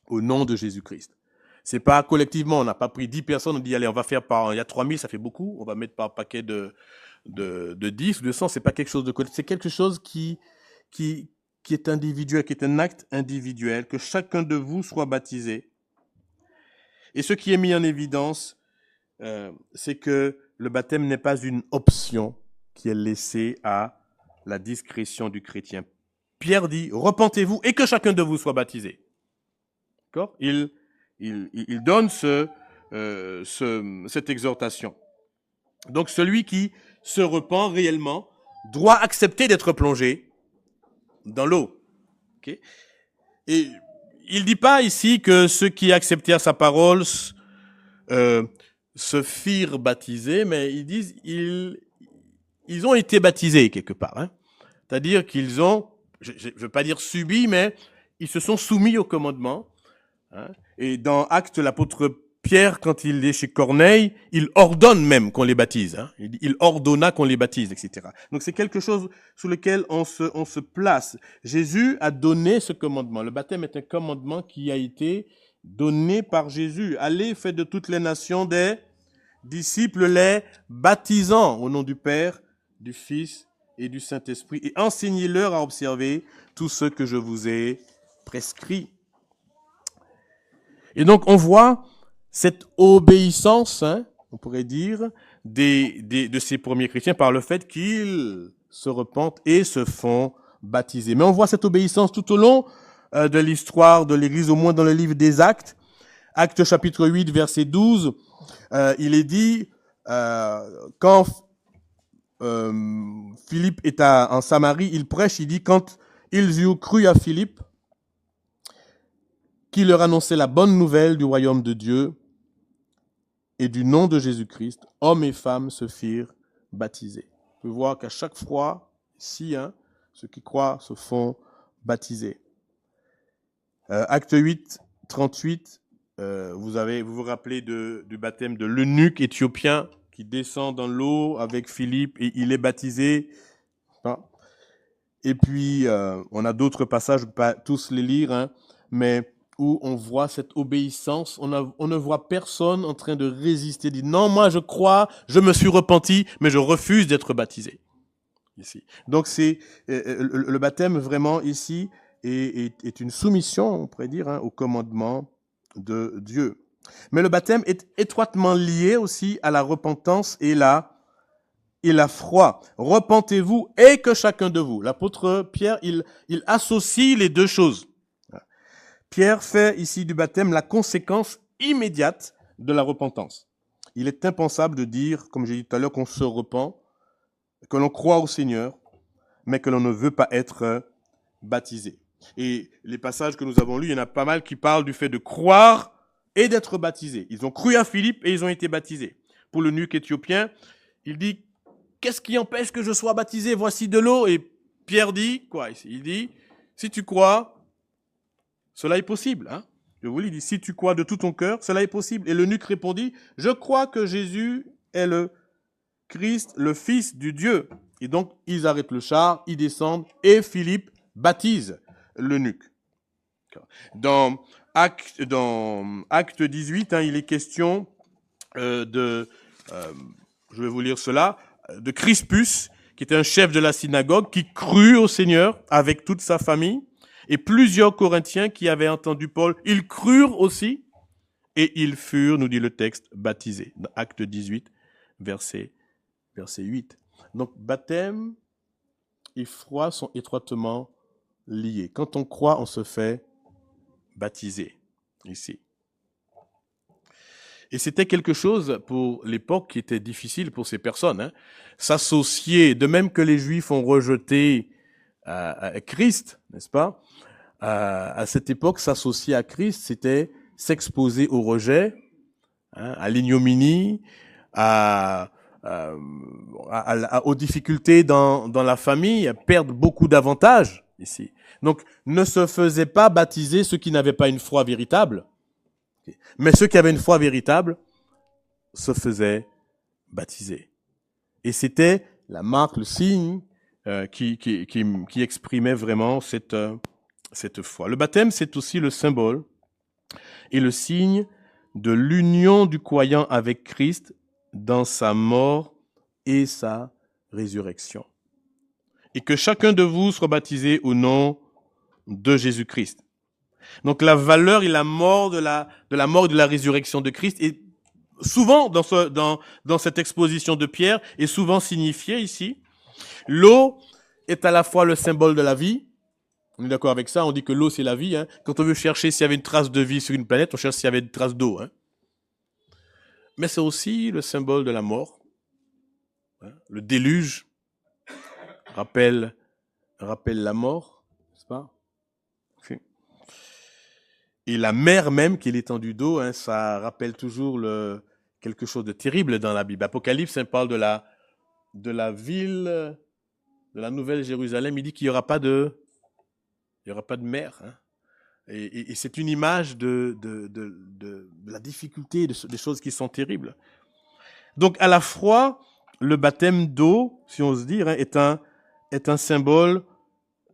au nom de Jésus-Christ. C'est pas collectivement, on n'a pas pris 10 personnes, on dit allez, on va faire il y a 3000, ça fait beaucoup, on va mettre par paquet de 10 ou de 100, c'est pas quelque chose de collectif, c'est quelque chose qui est individuel, qui est un acte individuel, que chacun de vous soit baptisé. Et ce qui est mis en évidence, c'est que le baptême n'est pas une option qui est laissée à la discrétion du chrétien. Pierre dit, repentez-vous et que chacun de vous soit baptisé. D'accord ? Il donne cette exhortation. Donc celui qui se repent réellement doit accepter d'être plongé dans l'eau. Okay ? Et il dit pas ici que ceux qui acceptèrent sa parole se firent baptiser, mais ils disent ils ont été baptisés quelque part. Hein. C'est-à-dire qu'ils ont, je ne veux pas dire subi, mais ils se sont soumis au commandement. Hein. Et dans Actes, l'apôtre Pierre, quand il est chez Corneille, il ordonne même qu'on les baptise. Hein. Il ordonna qu'on les baptise, etc. Donc c'est quelque chose sur lequel on se place. Jésus a donné ce commandement. Le baptême est un commandement qui a été donné par Jésus. Allez, faites de toutes les nations des disciples, les baptisant au nom du Père, du Fils et du Saint-Esprit, et enseignez-leur à observer tout ce que je vous ai prescrit. Et donc, on voit cette obéissance, on pourrait dire, de ces premiers chrétiens par le fait qu'ils se repentent et se font baptiser. Mais on voit cette obéissance tout au long de l'histoire de l'Église, au moins dans le livre des Actes. Actes chapitre 8, verset 12, il est dit, quand Philippe est en Samarie, il prêche, il dit, quand ils eurent cru à Philippe, qui leur annonçait la bonne nouvelle du royaume de Dieu et du nom de Jésus-Christ, hommes et femmes se firent baptiser. On peut voir qu'à chaque fois, ici, ceux qui croient se font baptiser. Acte 8, 38, vous vous rappelez du baptême de l'eunuque éthiopien qui descend dans l'eau avec Philippe et il est baptisé. Et puis, on a d'autres passages, je ne peux pas tous les lire, mais où on voit cette obéissance, on ne voit personne en train de résister, dit non, moi je crois, je me suis repenti, mais je refuse d'être baptisé. Ici. Donc c'est le baptême vraiment ici est une soumission, on pourrait dire, au commandement de Dieu. Mais le baptême est étroitement lié aussi à la repentance et la foi. Repentez-vous et que chacun de vous. L'apôtre Pierre, il associe les deux choses. Pierre fait ici du baptême la conséquence immédiate de la repentance. Il est impensable de dire, comme j'ai dit tout à l'heure, qu'on se repent, que l'on croit au Seigneur, mais que l'on ne veut pas être baptisé. Et les passages que nous avons lus, il y en a pas mal qui parlent du fait de croire et d'être baptisé. Ils ont cru à Philippe et ils ont été baptisés. Pour l'eunuque éthiopien, il dit, qu'est-ce qui empêche que je sois baptisé? Voici de l'eau. Et Pierre dit, quoi ici? Il dit, si tu crois, cela est possible. Je vous le dis, si tu crois de tout ton cœur, cela est possible. Et l'eunuque répondit, je crois que Jésus est le Christ, le Fils du Dieu. Et donc, ils arrêtent le char, ils descendent et Philippe baptise l'eunuque. Dans Acte 18, il est question je vais vous lire cela, de Crispus, qui était un chef de la synagogue, qui crut au Seigneur avec toute sa famille. Et plusieurs Corinthiens qui avaient entendu Paul, ils crurent aussi et ils furent, nous dit le texte, baptisés. Dans Acte 18, verset 8. Donc, baptême et foi sont étroitement liés. Quand on croit, on se fait baptiser, ici. Et c'était quelque chose pour l'époque qui était difficile pour ces personnes. S'associer, de même que les Juifs ont rejeté Christ, n'est-ce pas? À cette époque, s'associer à Christ, c'était s'exposer au rejet, à l'ignominie, aux difficultés dans la famille, perdre beaucoup d'avantages ici. Donc, ne se faisaient pas baptiser ceux qui n'avaient pas une foi véritable, mais ceux qui avaient une foi véritable se faisaient baptiser. Et c'était la marque, le signe qui exprimait vraiment cette foi. Le baptême, c'est aussi le symbole et le signe de l'union du croyant avec Christ dans sa mort et sa résurrection. Et que chacun de vous soit baptisé au nom de Jésus-Christ. Donc la valeur et la mort de la mort et de la résurrection de Christ est souvent dans cette exposition de Pierre est souvent signifiée ici. L'eau est à la fois le symbole de la vie. On est d'accord avec ça, on dit que l'eau c'est la vie. Quand on veut chercher s'il y avait une trace de vie sur une planète, on cherche s'il y avait une trace d'eau. Mais c'est aussi le symbole de la mort. Le déluge rappelle la mort, n'est-ce pas? Et la mer même, qui est l'étendue d'eau, ça rappelle toujours quelque chose de terrible dans la Bible. Apocalypse parle de la ville, de la Nouvelle Jérusalem. Il dit qu'il n'y aura pas de mer. Et c'est une image de la difficulté, des choses qui sont terribles. Donc, à la fois, le baptême d'eau, si on se dit, est un symbole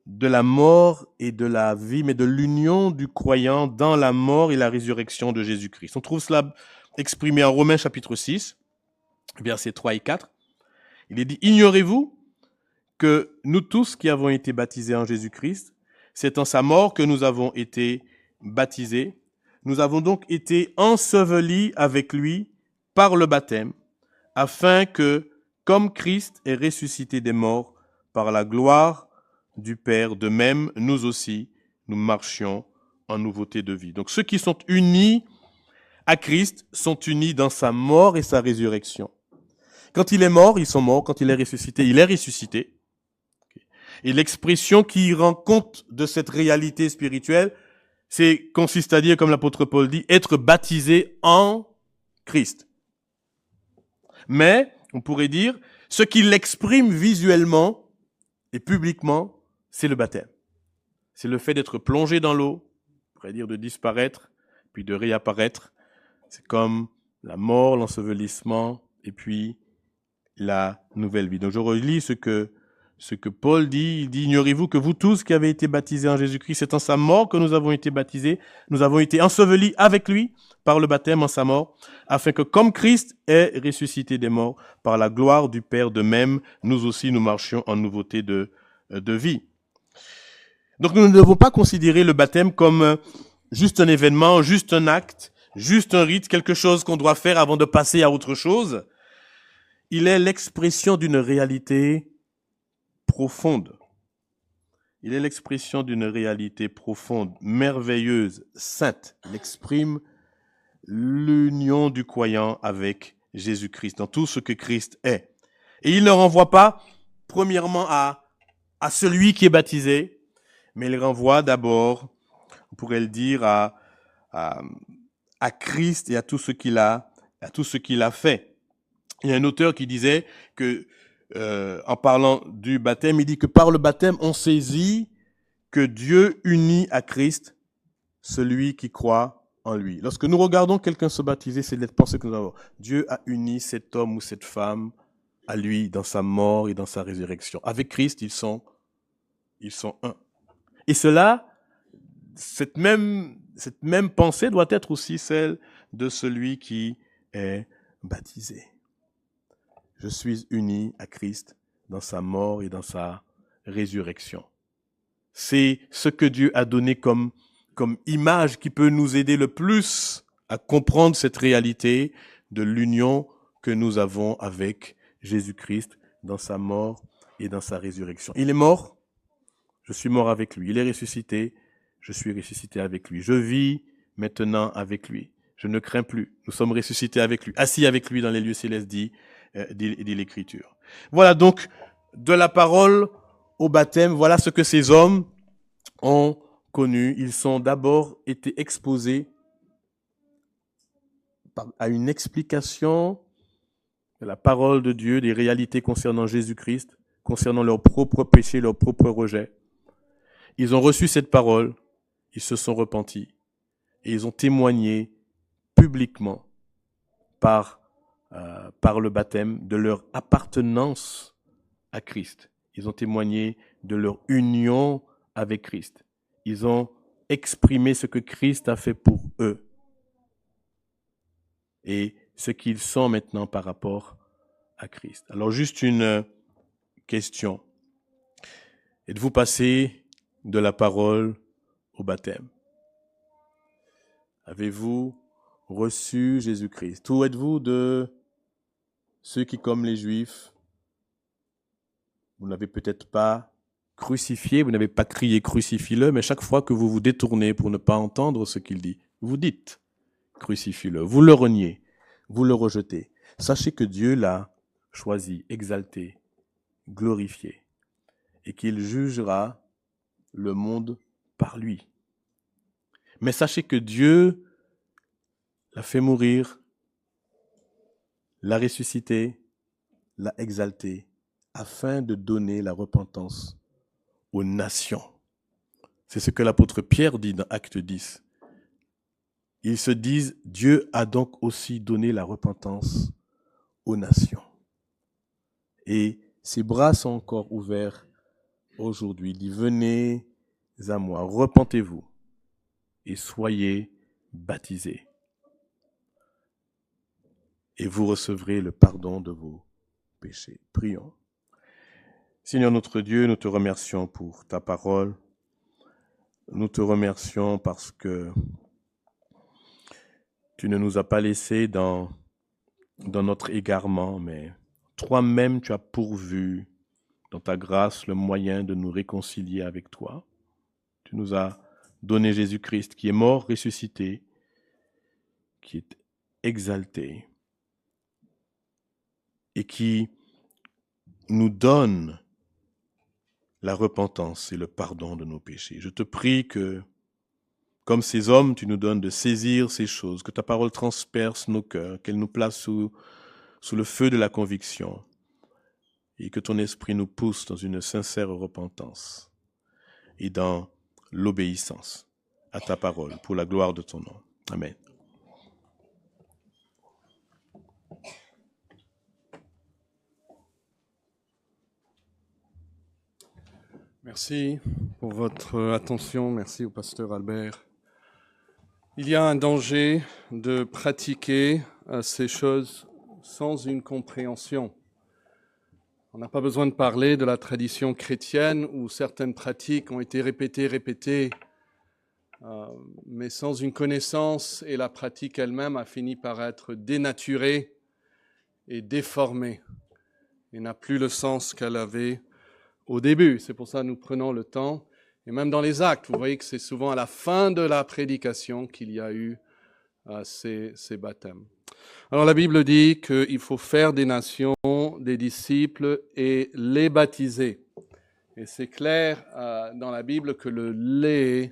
de la mort et de la vie, mais de l'union du croyant dans la mort et la résurrection de Jésus-Christ. On trouve cela exprimé en Romains chapitre 6, versets 3 et 4. Il est dit, ignorez-vous que nous tous qui avons été baptisés en Jésus-Christ, c'est en sa mort que nous avons été baptisés. Nous avons donc été ensevelis avec lui par le baptême, afin que, comme Christ est ressuscité des morts par la gloire du Père, de même, nous aussi, nous marchions en nouveauté de vie. Donc ceux qui sont unis à Christ sont unis dans sa mort et sa résurrection. Quand il est mort, ils sont morts. Quand il est ressuscité, il est ressuscité. Et l'expression qui rend compte de cette réalité spirituelle, consiste à dire, comme l'apôtre Paul dit, être baptisé en Christ. Mais, on pourrait dire, ce qui l'exprime visuellement et publiquement, c'est le baptême. C'est le fait d'être plongé dans l'eau, on pourrait dire de disparaître, puis de réapparaître. C'est comme la mort, l'ensevelissement, et puis la nouvelle vie. Donc je relis ce que Paul dit. Il dit, ignorez-vous que vous tous qui avez été baptisés en Jésus-Christ, c'est en sa mort que nous avons été baptisés. Nous avons été ensevelis avec lui par le baptême en sa mort, afin que comme Christ est ressuscité des morts par la gloire du Père, de même, nous aussi nous marchions en nouveauté de vie. Donc nous ne devons pas considérer le baptême comme juste un événement, juste un acte, juste un rite, quelque chose qu'on doit faire avant de passer à autre chose. Il est l'expression d'une réalité profonde. Il est l'expression d'une réalité profonde, merveilleuse, sainte. Il exprime l'union du croyant avec Jésus-Christ, dans tout ce que Christ est. Et il ne renvoie pas, premièrement, à celui qui est baptisé, mais il renvoie d'abord, on pourrait le dire, à Christ et à tout ce qu'il a fait. Il y a un auteur qui disait que, en parlant du baptême, il dit que par le baptême, on saisit que Dieu unit à Christ celui qui croit en lui. Lorsque nous regardons quelqu'un se baptiser, c'est la pensée que nous avons. Dieu a uni cet homme ou cette femme à lui dans sa mort et dans sa résurrection. Avec Christ, ils sont un. Et cette même pensée doit être aussi celle de celui qui est baptisé. Je suis uni à Christ dans sa mort et dans sa résurrection. C'est ce que Dieu a donné comme image qui peut nous aider le plus à comprendre cette réalité de l'union que nous avons avec Jésus-Christ dans sa mort et dans sa résurrection. Il est mort, je suis mort avec lui. Il est ressuscité, je suis ressuscité avec lui. Je vis maintenant avec lui. Je ne crains plus. Nous sommes ressuscités avec lui, assis avec lui dans les lieux célestes, dit l'Écriture. Voilà donc de la parole au baptême. Voilà ce que ces hommes ont connu. Ils sont d'abord été exposés à une explication de la parole de Dieu, des réalités concernant Jésus-Christ, concernant leur propre péché, leur propre rejet. Ils ont reçu cette parole, ils se sont repentis et ils ont témoigné publiquement par le baptême de leur appartenance à Christ. Ils ont témoigné de leur union avec Christ. Ils ont exprimé ce que Christ a fait pour eux et ce qu'ils sont maintenant par rapport à Christ. Alors juste une question. Êtes-vous passé de la parole au baptême? Avez-vous reçu Jésus-Christ? Ou êtes-vous de ceux qui, comme les Juifs, vous n'avez peut-être pas crucifié, vous n'avez pas crié crucifie-le, mais chaque fois que vous vous détournez pour ne pas entendre ce qu'il dit, vous dites crucifie-le, vous le reniez, vous le rejetez. Sachez que Dieu l'a choisi, exalté, glorifié, et qu'il jugera le monde par lui. Mais sachez que Dieu l'a fait mourir, l'a ressuscité, l'a exalté, afin de donner la repentance aux nations. C'est ce que l'apôtre Pierre dit dans Acte 10. Ils se disent, Dieu a donc aussi donné la repentance aux nations. Et ses bras sont encore ouverts aujourd'hui. Il dit, venez à moi, repentez-vous et soyez baptisés. Et vous recevrez le pardon de vos péchés. Prions. Seigneur notre Dieu, nous te remercions pour ta parole. Nous te remercions parce que tu ne nous as pas laissés dans notre égarement, mais toi-même tu as pourvu dans ta grâce le moyen de nous réconcilier avec toi. Tu nous as donné Jésus-Christ qui est mort, ressuscité, qui est exalté et qui nous donne la repentance et le pardon de nos péchés. Je te prie que, comme ces hommes, tu nous donnes de saisir ces choses, que ta parole transperce nos cœurs, qu'elle nous place sous le feu de la conviction et que ton esprit nous pousse dans une sincère repentance et dans l'obéissance à ta parole pour la gloire de ton nom. Amen. Merci pour votre attention. Merci au pasteur Albert. Il y a un danger de pratiquer ces choses sans une compréhension. On n'a pas besoin de parler de la tradition chrétienne où certaines pratiques ont été répétées, mais sans une connaissance, et la pratique elle-même a fini par être dénaturée et déformée et n'a plus le sens qu'elle avait au début. C'est pour ça que nous prenons le temps. Et même dans les actes, vous voyez que c'est souvent à la fin de la prédication qu'il y a eu ces baptêmes. Alors la Bible dit qu'il faut faire des nations des disciples et les baptiser. Et c'est clair dans la Bible que le « les »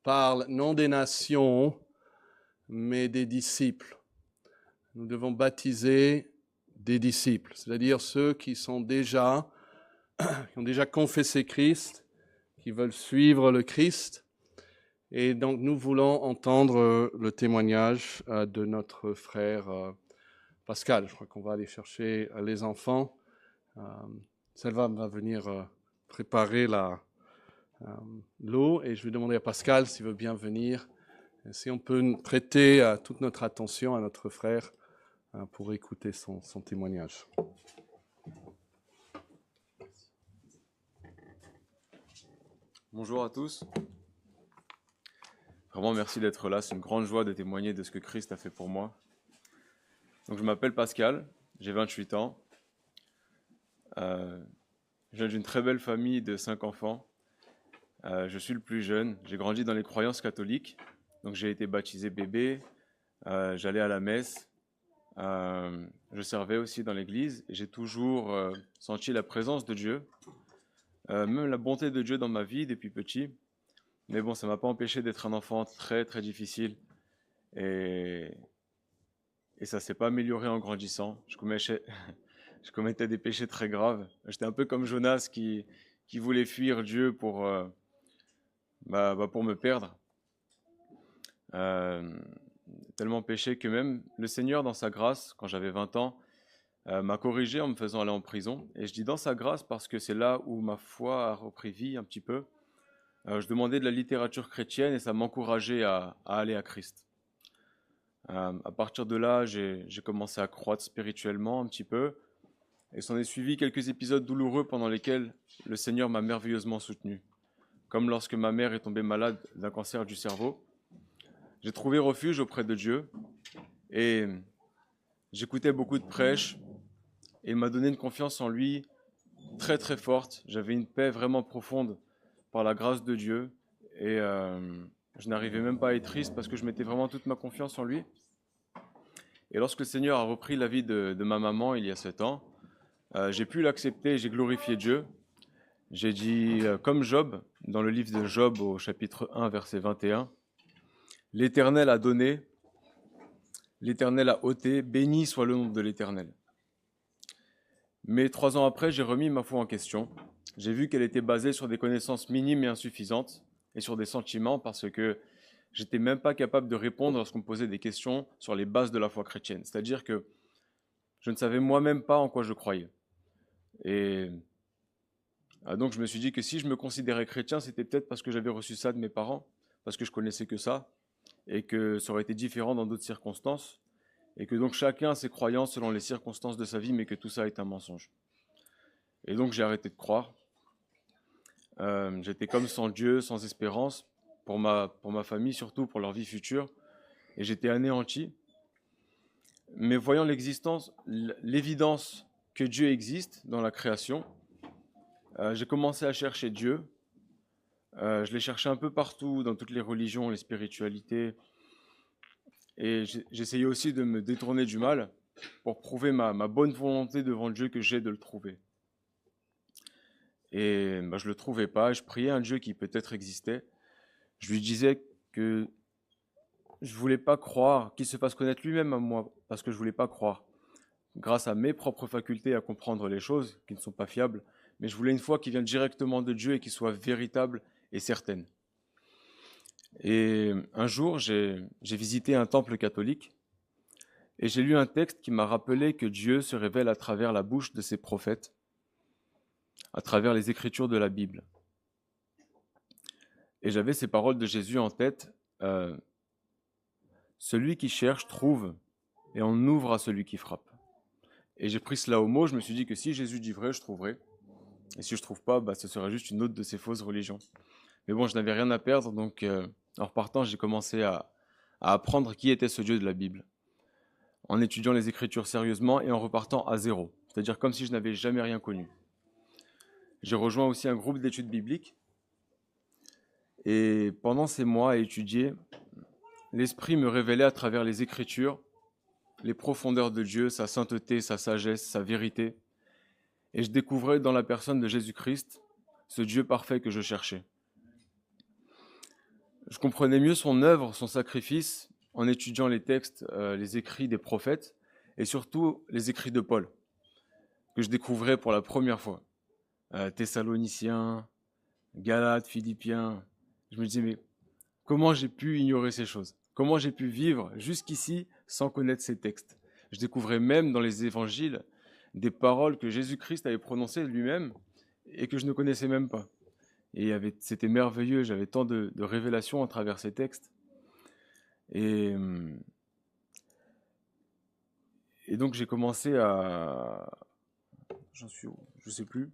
parle non des nations, mais des disciples. Nous devons baptiser des disciples, c'est-à-dire ceux qui ont déjà confessé Christ, qui veulent suivre le Christ. Et donc nous voulons entendre le témoignage de notre frère Pascal. Je crois qu'on va aller chercher les enfants. Selva va venir préparer l'eau et je vais demander à Pascal s'il veut bien venir. Et si on peut prêter toute notre attention à notre frère pour écouter son témoignage. Bonjour à tous. Vraiment merci d'être là, c'est une grande joie de témoigner de ce que Christ a fait pour moi. Donc je m'appelle Pascal, j'ai 28 ans. Je viens d'une très belle famille de 5 enfants. Je suis le plus jeune, j'ai grandi dans les croyances catholiques. Donc j'ai été baptisé bébé, j'allais à la messe, je servais aussi dans l'église et j'ai toujours senti la présence de Dieu, même la bonté de Dieu dans ma vie depuis petit. Mais bon, ça ne m'a pas empêché d'être un enfant très très difficile et ça ne s'est pas amélioré en grandissant. Je commettais des péchés très graves. J'étais un peu comme Jonas qui voulait fuir Dieu pour me perdre. Tellement péché que même le Seigneur, dans sa grâce, quand j'avais 20 ans, m'a corrigé en me faisant aller en prison. Et je dis dans sa grâce parce que c'est là où ma foi a repris vie un petit peu. Je demandais de la littérature chrétienne et ça m'encourageait à aller à Christ. À partir de là, j'ai commencé à croître spirituellement un petit peu. Et s'en est suivi quelques épisodes douloureux pendant lesquels le Seigneur m'a merveilleusement soutenu. Comme lorsque ma mère est tombée malade d'un cancer du cerveau. J'ai trouvé refuge auprès de Dieu et j'écoutais beaucoup de prêches et il m'a donné une confiance en lui très très forte. J'avais une paix vraiment profonde par la grâce de Dieu et je n'arrivais même pas à être triste parce que je mettais vraiment toute ma confiance en lui. Et lorsque le Seigneur a repris la vie de ma maman il y a 7 ans, j'ai pu l'accepter, j'ai glorifié Dieu. J'ai dit, comme Job, dans le livre de Job au chapitre 1, verset 21, « L'Éternel a donné, l'Éternel a ôté, béni soit le nom de l'Éternel. » Mais 3 ans après, j'ai remis ma foi en question. J'ai vu qu'elle était basée sur des connaissances minimes et insuffisantes et sur des sentiments parce que j'étais même pas capable de répondre lorsqu'on me posait des questions sur les bases de la foi chrétienne. C'est-à-dire que je ne savais moi-même pas en quoi je croyais. Et donc je me suis dit que si je me considérais chrétien, c'était peut-être parce que j'avais reçu ça de mes parents, parce que je connaissais que ça, et que ça aurait été différent dans d'autres circonstances, et que donc chacun a ses croyances selon les circonstances de sa vie, mais que tout ça est un mensonge. Et donc j'ai arrêté de croire, J'étais comme sans Dieu, sans espérance, pour ma famille, surtout pour leur vie future, et j'étais anéanti. Mais voyant l'évidence que Dieu existe dans la création, j'ai commencé à chercher Dieu. Je l'ai cherché un peu partout, dans toutes les religions, les spiritualités, et j'essayais aussi de me détourner du mal pour prouver ma bonne volonté devant Dieu que j'ai de le trouver. Et je ne le trouvais pas, je priais un Dieu qui peut-être existait. Je lui disais que je ne voulais pas croire, qu'il se fasse connaître lui-même à moi, parce que je ne voulais pas croire, grâce à mes propres facultés à comprendre les choses, qui ne sont pas fiables, mais je voulais une foi qui vient directement de Dieu et qui soit véritable et certaine. Et un jour, j'ai visité un temple catholique, et j'ai lu un texte qui m'a rappelé que Dieu se révèle à travers la bouche de ses prophètes, à travers les écritures de la Bible. Et j'avais ces paroles de Jésus en tête, celui qui cherche trouve, et on ouvre à celui qui frappe. Et j'ai pris cela au mot, je me suis dit que si Jésus dit vrai, je trouverai. Et si je ne trouve pas, ce serait juste une autre de ces fausses religions. Mais bon, je n'avais rien à perdre, donc en repartant, j'ai commencé à apprendre qui était ce Dieu de la Bible, en étudiant les Écritures sérieusement et en repartant à zéro, c'est-à-dire comme si je n'avais jamais rien connu. J'ai rejoint aussi un groupe d'études bibliques, et pendant ces mois à étudier, l'Esprit me révélait à travers les Écritures les profondeurs de Dieu, sa sainteté, sa sagesse, sa vérité, et je découvrais dans la personne de Jésus-Christ ce Dieu parfait que je cherchais. Je comprenais mieux son œuvre, son sacrifice, en étudiant les textes, les écrits des prophètes, et surtout les écrits de Paul, que je découvrais pour la première fois. Thessaloniciens, Galates, Philippiens. Je me disais, mais comment j'ai pu ignorer ces choses? Comment j'ai pu vivre jusqu'ici sans connaître ces textes? Je découvrais même dans les évangiles des paroles que Jésus-Christ avait prononcées lui-même et que je ne connaissais même pas. Et c'était merveilleux, j'avais tant de révélations à travers ces textes. Et donc j'ai commencé à... J'en suis où? Je ne sais plus.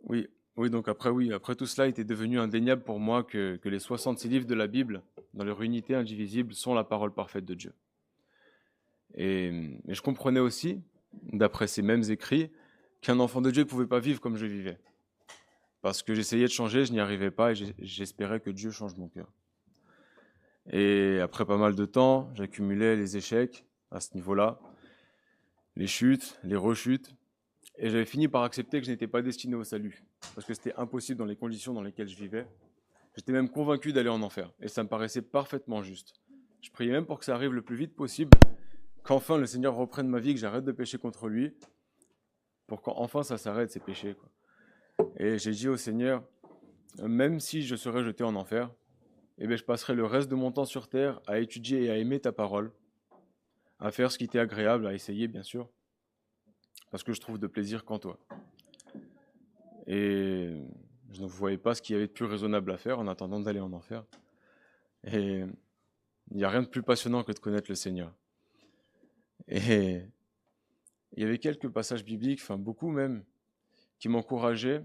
Oui, donc après tout cela, il était devenu indéniable pour moi que les 66 livres de la Bible, dans leur unité indivisible, sont la parole parfaite de Dieu. Mais je comprenais aussi, d'après ces mêmes écrits, qu'un enfant de Dieu ne pouvait pas vivre comme je vivais. Parce que j'essayais de changer, je n'y arrivais pas et j'espérais que Dieu change mon cœur. Et après pas mal de temps, j'accumulais les échecs à ce niveau-là, les chutes, les rechutes, et j'avais fini par accepter que je n'étais pas destiné au salut, parce que c'était impossible dans les conditions dans lesquelles je vivais. J'étais même convaincu d'aller en enfer, et ça me paraissait parfaitement juste. Je priais même pour que ça arrive le plus vite possible, qu'enfin le Seigneur reprenne ma vie, que j'arrête de pécher contre lui, pour qu'enfin ça s'arrête, ces péchés, quoi. Et j'ai dit au Seigneur, même si je serais jeté en enfer, je passerai le reste de mon temps sur terre à étudier et à aimer ta parole, à faire ce qui t'est agréable, à essayer bien sûr, parce que je trouve de plaisir qu'en toi. Et je ne voyais pas ce qu'il y avait de plus raisonnable à faire en attendant d'aller en enfer. Et il n'y a rien de plus passionnant que de connaître le Seigneur. Et il y avait quelques passages bibliques, enfin beaucoup même, qui m'encourageaient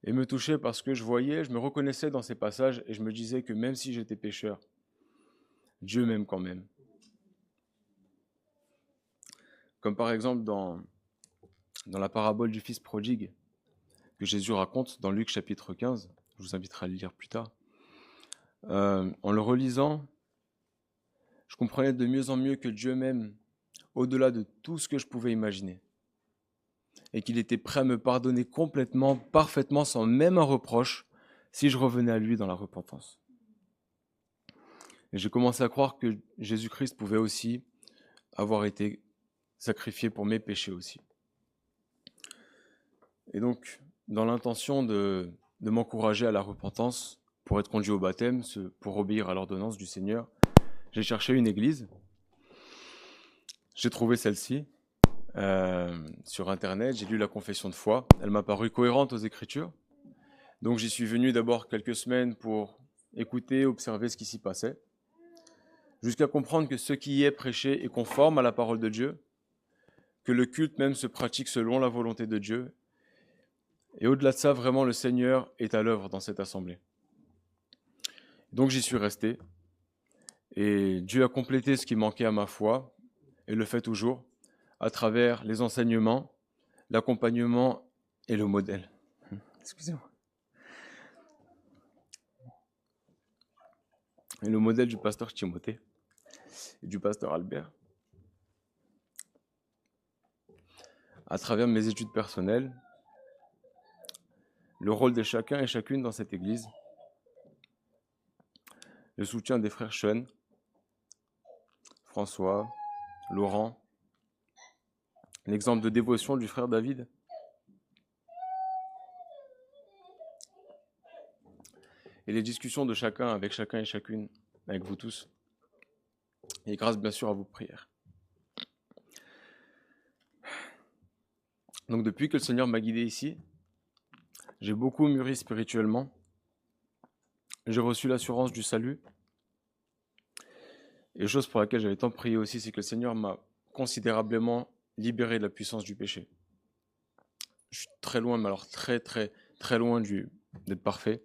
et me touchaient parce que je me reconnaissais dans ces passages et je me disais que même si j'étais pécheur, Dieu m'aime quand même. Comme par exemple dans la parabole du fils prodigue que Jésus raconte dans Luc chapitre 15, je vous inviterai à le lire plus tard. En le relisant, je comprenais de mieux en mieux que Dieu m'aime au-delà de tout ce que je pouvais imaginer et qu'il était prêt à me pardonner complètement, parfaitement, sans même un reproche, si je revenais à lui dans la repentance. Et j'ai commencé à croire que Jésus-Christ pouvait aussi avoir été sacrifié pour mes péchés aussi. Et donc, dans l'intention de m'encourager à la repentance, pour être conduit au baptême, pour obéir à l'ordonnance du Seigneur, j'ai cherché une église. J'ai trouvé celle-ci sur Internet, j'ai lu la confession de foi. Elle m'a paru cohérente aux Écritures. Donc j'y suis venu d'abord quelques semaines pour écouter, observer ce qui s'y passait, jusqu'à comprendre que ce qui y est prêché est conforme à la parole de Dieu, que le culte même se pratique selon la volonté de Dieu. Et au-delà de ça, vraiment, le Seigneur est à l'œuvre dans cette assemblée. Donc j'y suis resté. Et Dieu a complété ce qui manquait à ma foi, et le fait toujours, à travers les enseignements, l'accompagnement et le modèle. Excusez-moi. Et le modèle du pasteur Timothée et du pasteur Albert. À travers mes études personnelles, le rôle de chacun et chacune dans cette église, le soutien des frères Sean, François, Laurent, l'exemple de dévotion du frère David, et les discussions de chacun avec chacun et chacune, avec vous tous, et grâce bien sûr à vos prières. Donc depuis que le Seigneur m'a guidé ici, j'ai beaucoup mûri spirituellement, j'ai reçu l'assurance du salut, et chose pour laquelle j'avais tant prié aussi, c'est que le Seigneur m'a considérablement libéré de la puissance du péché. Je suis très loin, mais alors très loin d'être parfait.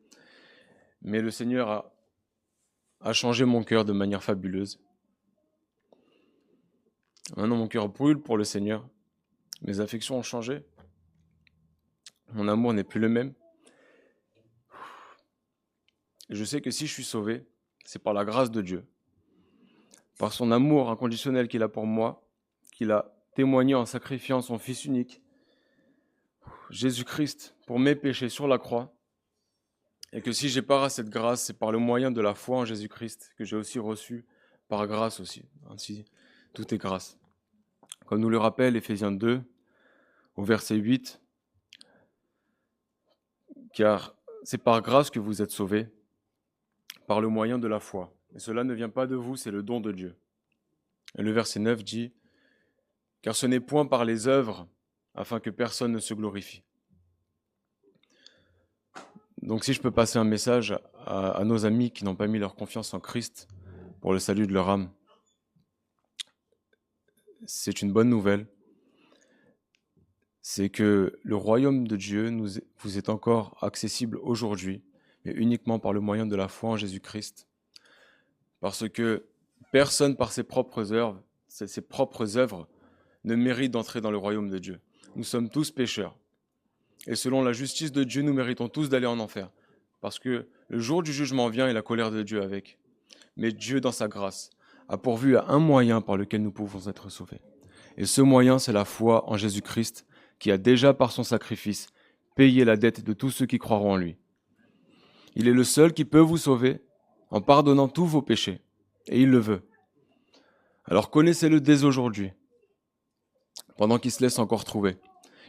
Mais le Seigneur a changé mon cœur de manière fabuleuse. Maintenant, mon cœur brûle pour le Seigneur. Mes affections ont changé. Mon amour n'est plus le même. Et je sais que si je suis sauvé, c'est par la grâce de Dieu. Par son amour inconditionnel qu'il a pour moi, qu'il a témoigné en sacrifiant son Fils unique, Jésus-Christ, pour mes péchés sur la croix, et que si j'ai part à cette grâce, c'est par le moyen de la foi en Jésus-Christ que j'ai aussi reçu par grâce aussi. Ainsi, tout est grâce. Comme nous le rappelle Éphésiens 2, au verset 8, car c'est par grâce que vous êtes sauvés, par le moyen de la foi. Et cela ne vient pas de vous, c'est le don de Dieu. Et le verset 9 dit, car ce n'est point par les œuvres, afin que personne ne se glorifie. Donc si je peux passer un message à nos amis qui n'ont pas mis leur confiance en Christ pour le salut de leur âme, c'est une bonne nouvelle. C'est que le royaume de Dieu vous est encore accessible aujourd'hui, mais uniquement par le moyen de la foi en Jésus-Christ. Parce que personne par ses propres œuvres ne mérite d'entrer dans le royaume de Dieu. Nous sommes tous pécheurs. Et selon la justice de Dieu, nous méritons tous d'aller en enfer. Parce que le jour du jugement vient et la colère de Dieu avec. Mais Dieu, dans sa grâce, a pourvu à un moyen par lequel nous pouvons être sauvés. Et ce moyen, c'est la foi en Jésus-Christ, qui a déjà, par son sacrifice, payé la dette de tous ceux qui croiront en lui. Il est le seul qui peut vous sauver en pardonnant tous vos péchés. Et il le veut. Alors connaissez-le dès aujourd'hui, pendant qu'il se laisse encore trouver.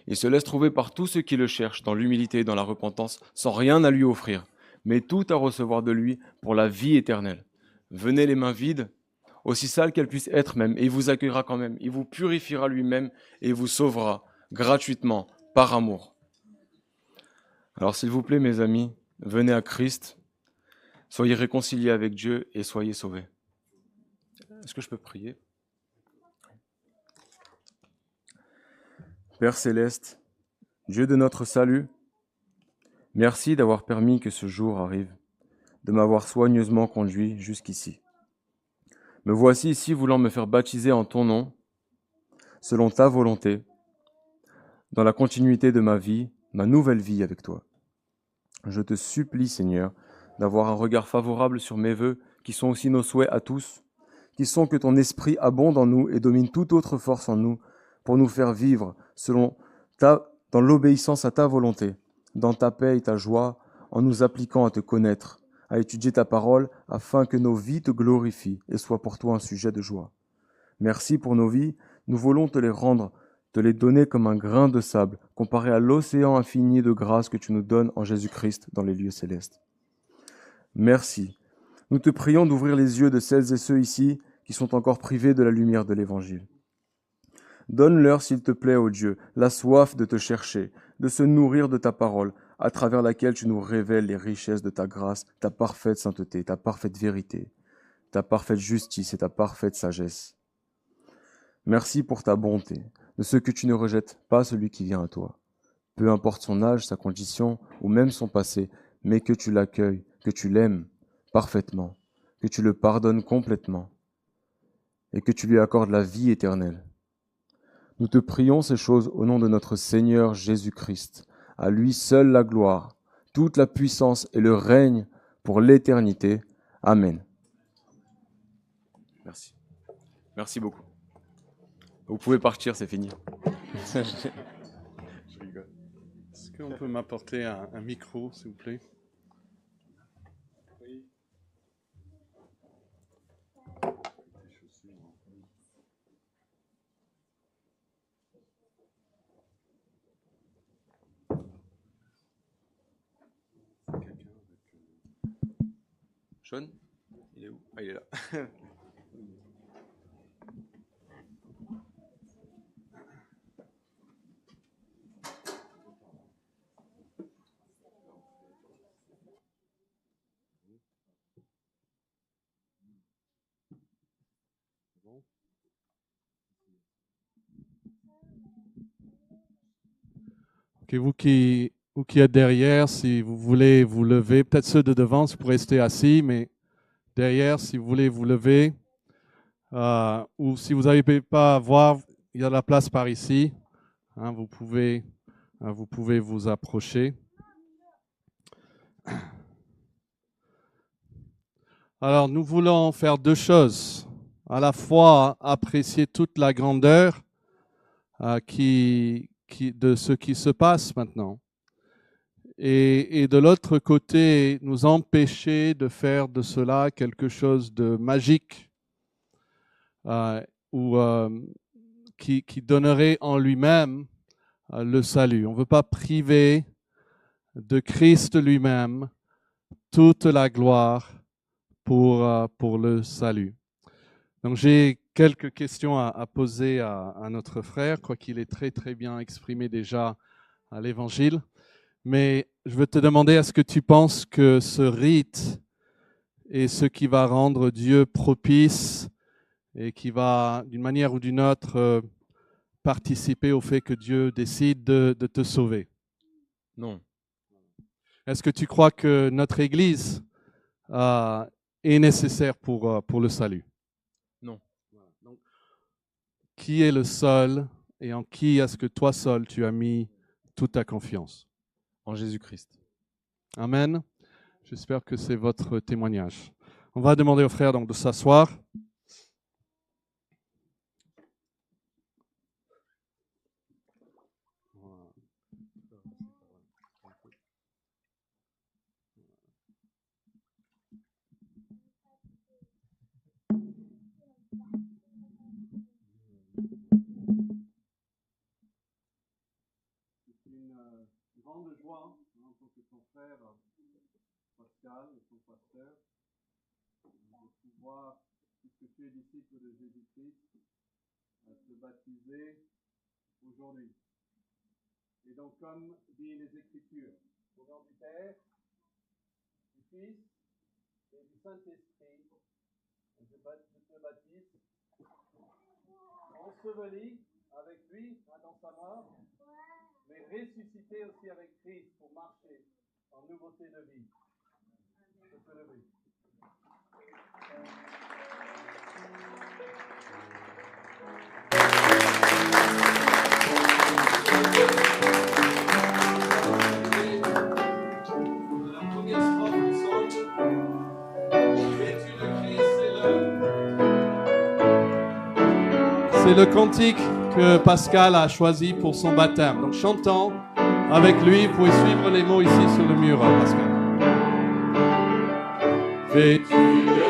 Il se laisse trouver par tous ceux qui le cherchent dans l'humilité et dans la repentance, sans rien à lui offrir, mais tout à recevoir de lui pour la vie éternelle. Venez les mains vides, aussi sales qu'elles puissent être même, et il vous accueillera quand même. Il vous purifiera lui-même et il vous sauvera gratuitement, par amour. Alors s'il vous plaît, mes amis, venez à Christ, soyez réconciliés avec Dieu et soyez sauvés. Est-ce que je peux prier ? Père céleste, Dieu de notre salut, merci d'avoir permis que ce jour arrive, de m'avoir soigneusement conduit jusqu'ici. Me voici ici voulant me faire baptiser en ton nom, selon ta volonté, dans la continuité de ma vie, ma nouvelle vie avec toi. Je te supplie, Seigneur, d'avoir un regard favorable sur mes vœux, qui sont aussi nos souhaits à tous, qui sont que ton esprit abonde en nous et domine toute autre force en nous, pour nous faire vivre dans l'obéissance à ta volonté, dans ta paix et ta joie, en nous appliquant à te connaître, à étudier ta parole, afin que nos vies te glorifient et soient pour toi un sujet de joie. Merci pour nos vies, nous voulons te les rendre, te les donner comme un grain de sable, comparé à l'océan infini de grâce que tu nous donnes en Jésus-Christ dans les lieux célestes. Merci. Nous te prions d'ouvrir les yeux de celles et ceux ici qui sont encore privés de la lumière de l'Évangile. Donne-leur, s'il te plaît, ô Dieu, la soif de te chercher, de se nourrir de ta parole, à travers laquelle tu nous révèles les richesses de ta grâce, ta parfaite sainteté, ta parfaite vérité, ta parfaite justice et ta parfaite sagesse. Merci pour ta bonté. de ce que tu ne rejettes pas celui qui vient à toi, peu importe son âge, sa condition ou même son passé, mais que tu l'accueilles, que tu l'aimes parfaitement, que tu le pardonnes complètement et que tu lui accordes la vie éternelle. Nous te prions ces choses au nom de notre Seigneur Jésus-Christ. À lui seul la gloire, toute la puissance et le règne pour l'éternité. Amen. Merci. Merci beaucoup. Vous pouvez partir, c'est fini. Je rigole. Est-ce qu'on peut m'apporter un micro, s'il vous plaît? Oui. Sean, il est où? Ah, il est là. Ok, vous qui êtes derrière, si vous voulez vous lever, peut-être ceux de devant, vous pourrez rester assis, mais derrière, si vous voulez vous lever, ou si vous n'arrivez pas à voir, il y a de la place par ici. Hein, vous pouvez vous approcher. Alors, nous voulons faire deux choses. À la fois apprécier toute la grandeur de ce qui se passe maintenant. Et de l'autre côté, nous empêcher de faire de cela quelque chose de magique ou qui donnerait en lui-même le salut. On ne veut pas priver de Christ lui-même toute la gloire pour le salut. Donc j'ai quelques questions à poser à notre frère. Je crois qu'il est très très bien exprimé déjà à l'Évangile. Mais je veux te demander, est-ce que tu penses que ce rite est ce qui va rendre Dieu propice et qui va, d'une manière ou d'une autre, participer au fait que Dieu décide de te sauver? Non. Est-ce que tu crois que notre Église est nécessaire pour le salut? Non. Donc, qui est le seul et en qui est-ce que toi seul tu as mis toute ta confiance? En Jésus-Christ. Amen. J'espère que c'est votre témoignage. On va demander aux frères donc de s'asseoir. C'est une grande joie en tant que ton frère Pascal et son pasteur de pouvoir, puisque tu es disciple de Jésus-Christ, se baptiser aujourd'hui. Et donc, comme dit les Écritures, au nom du Père, du Fils et du Saint-Esprit, je te baptise, enseveli avec lui dans sa mort, mais ressuscité aussi avec Christ pour marcher en nouveauté de vie. Je te le prie. La première strophe ensemble. Vêtu de Christ, c'est le cantique que Pascal a choisi pour son baptême. Donc chantons avec lui. Vous pouvez suivre les mots ici sur le mur, Pascal. Vêtu de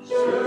Je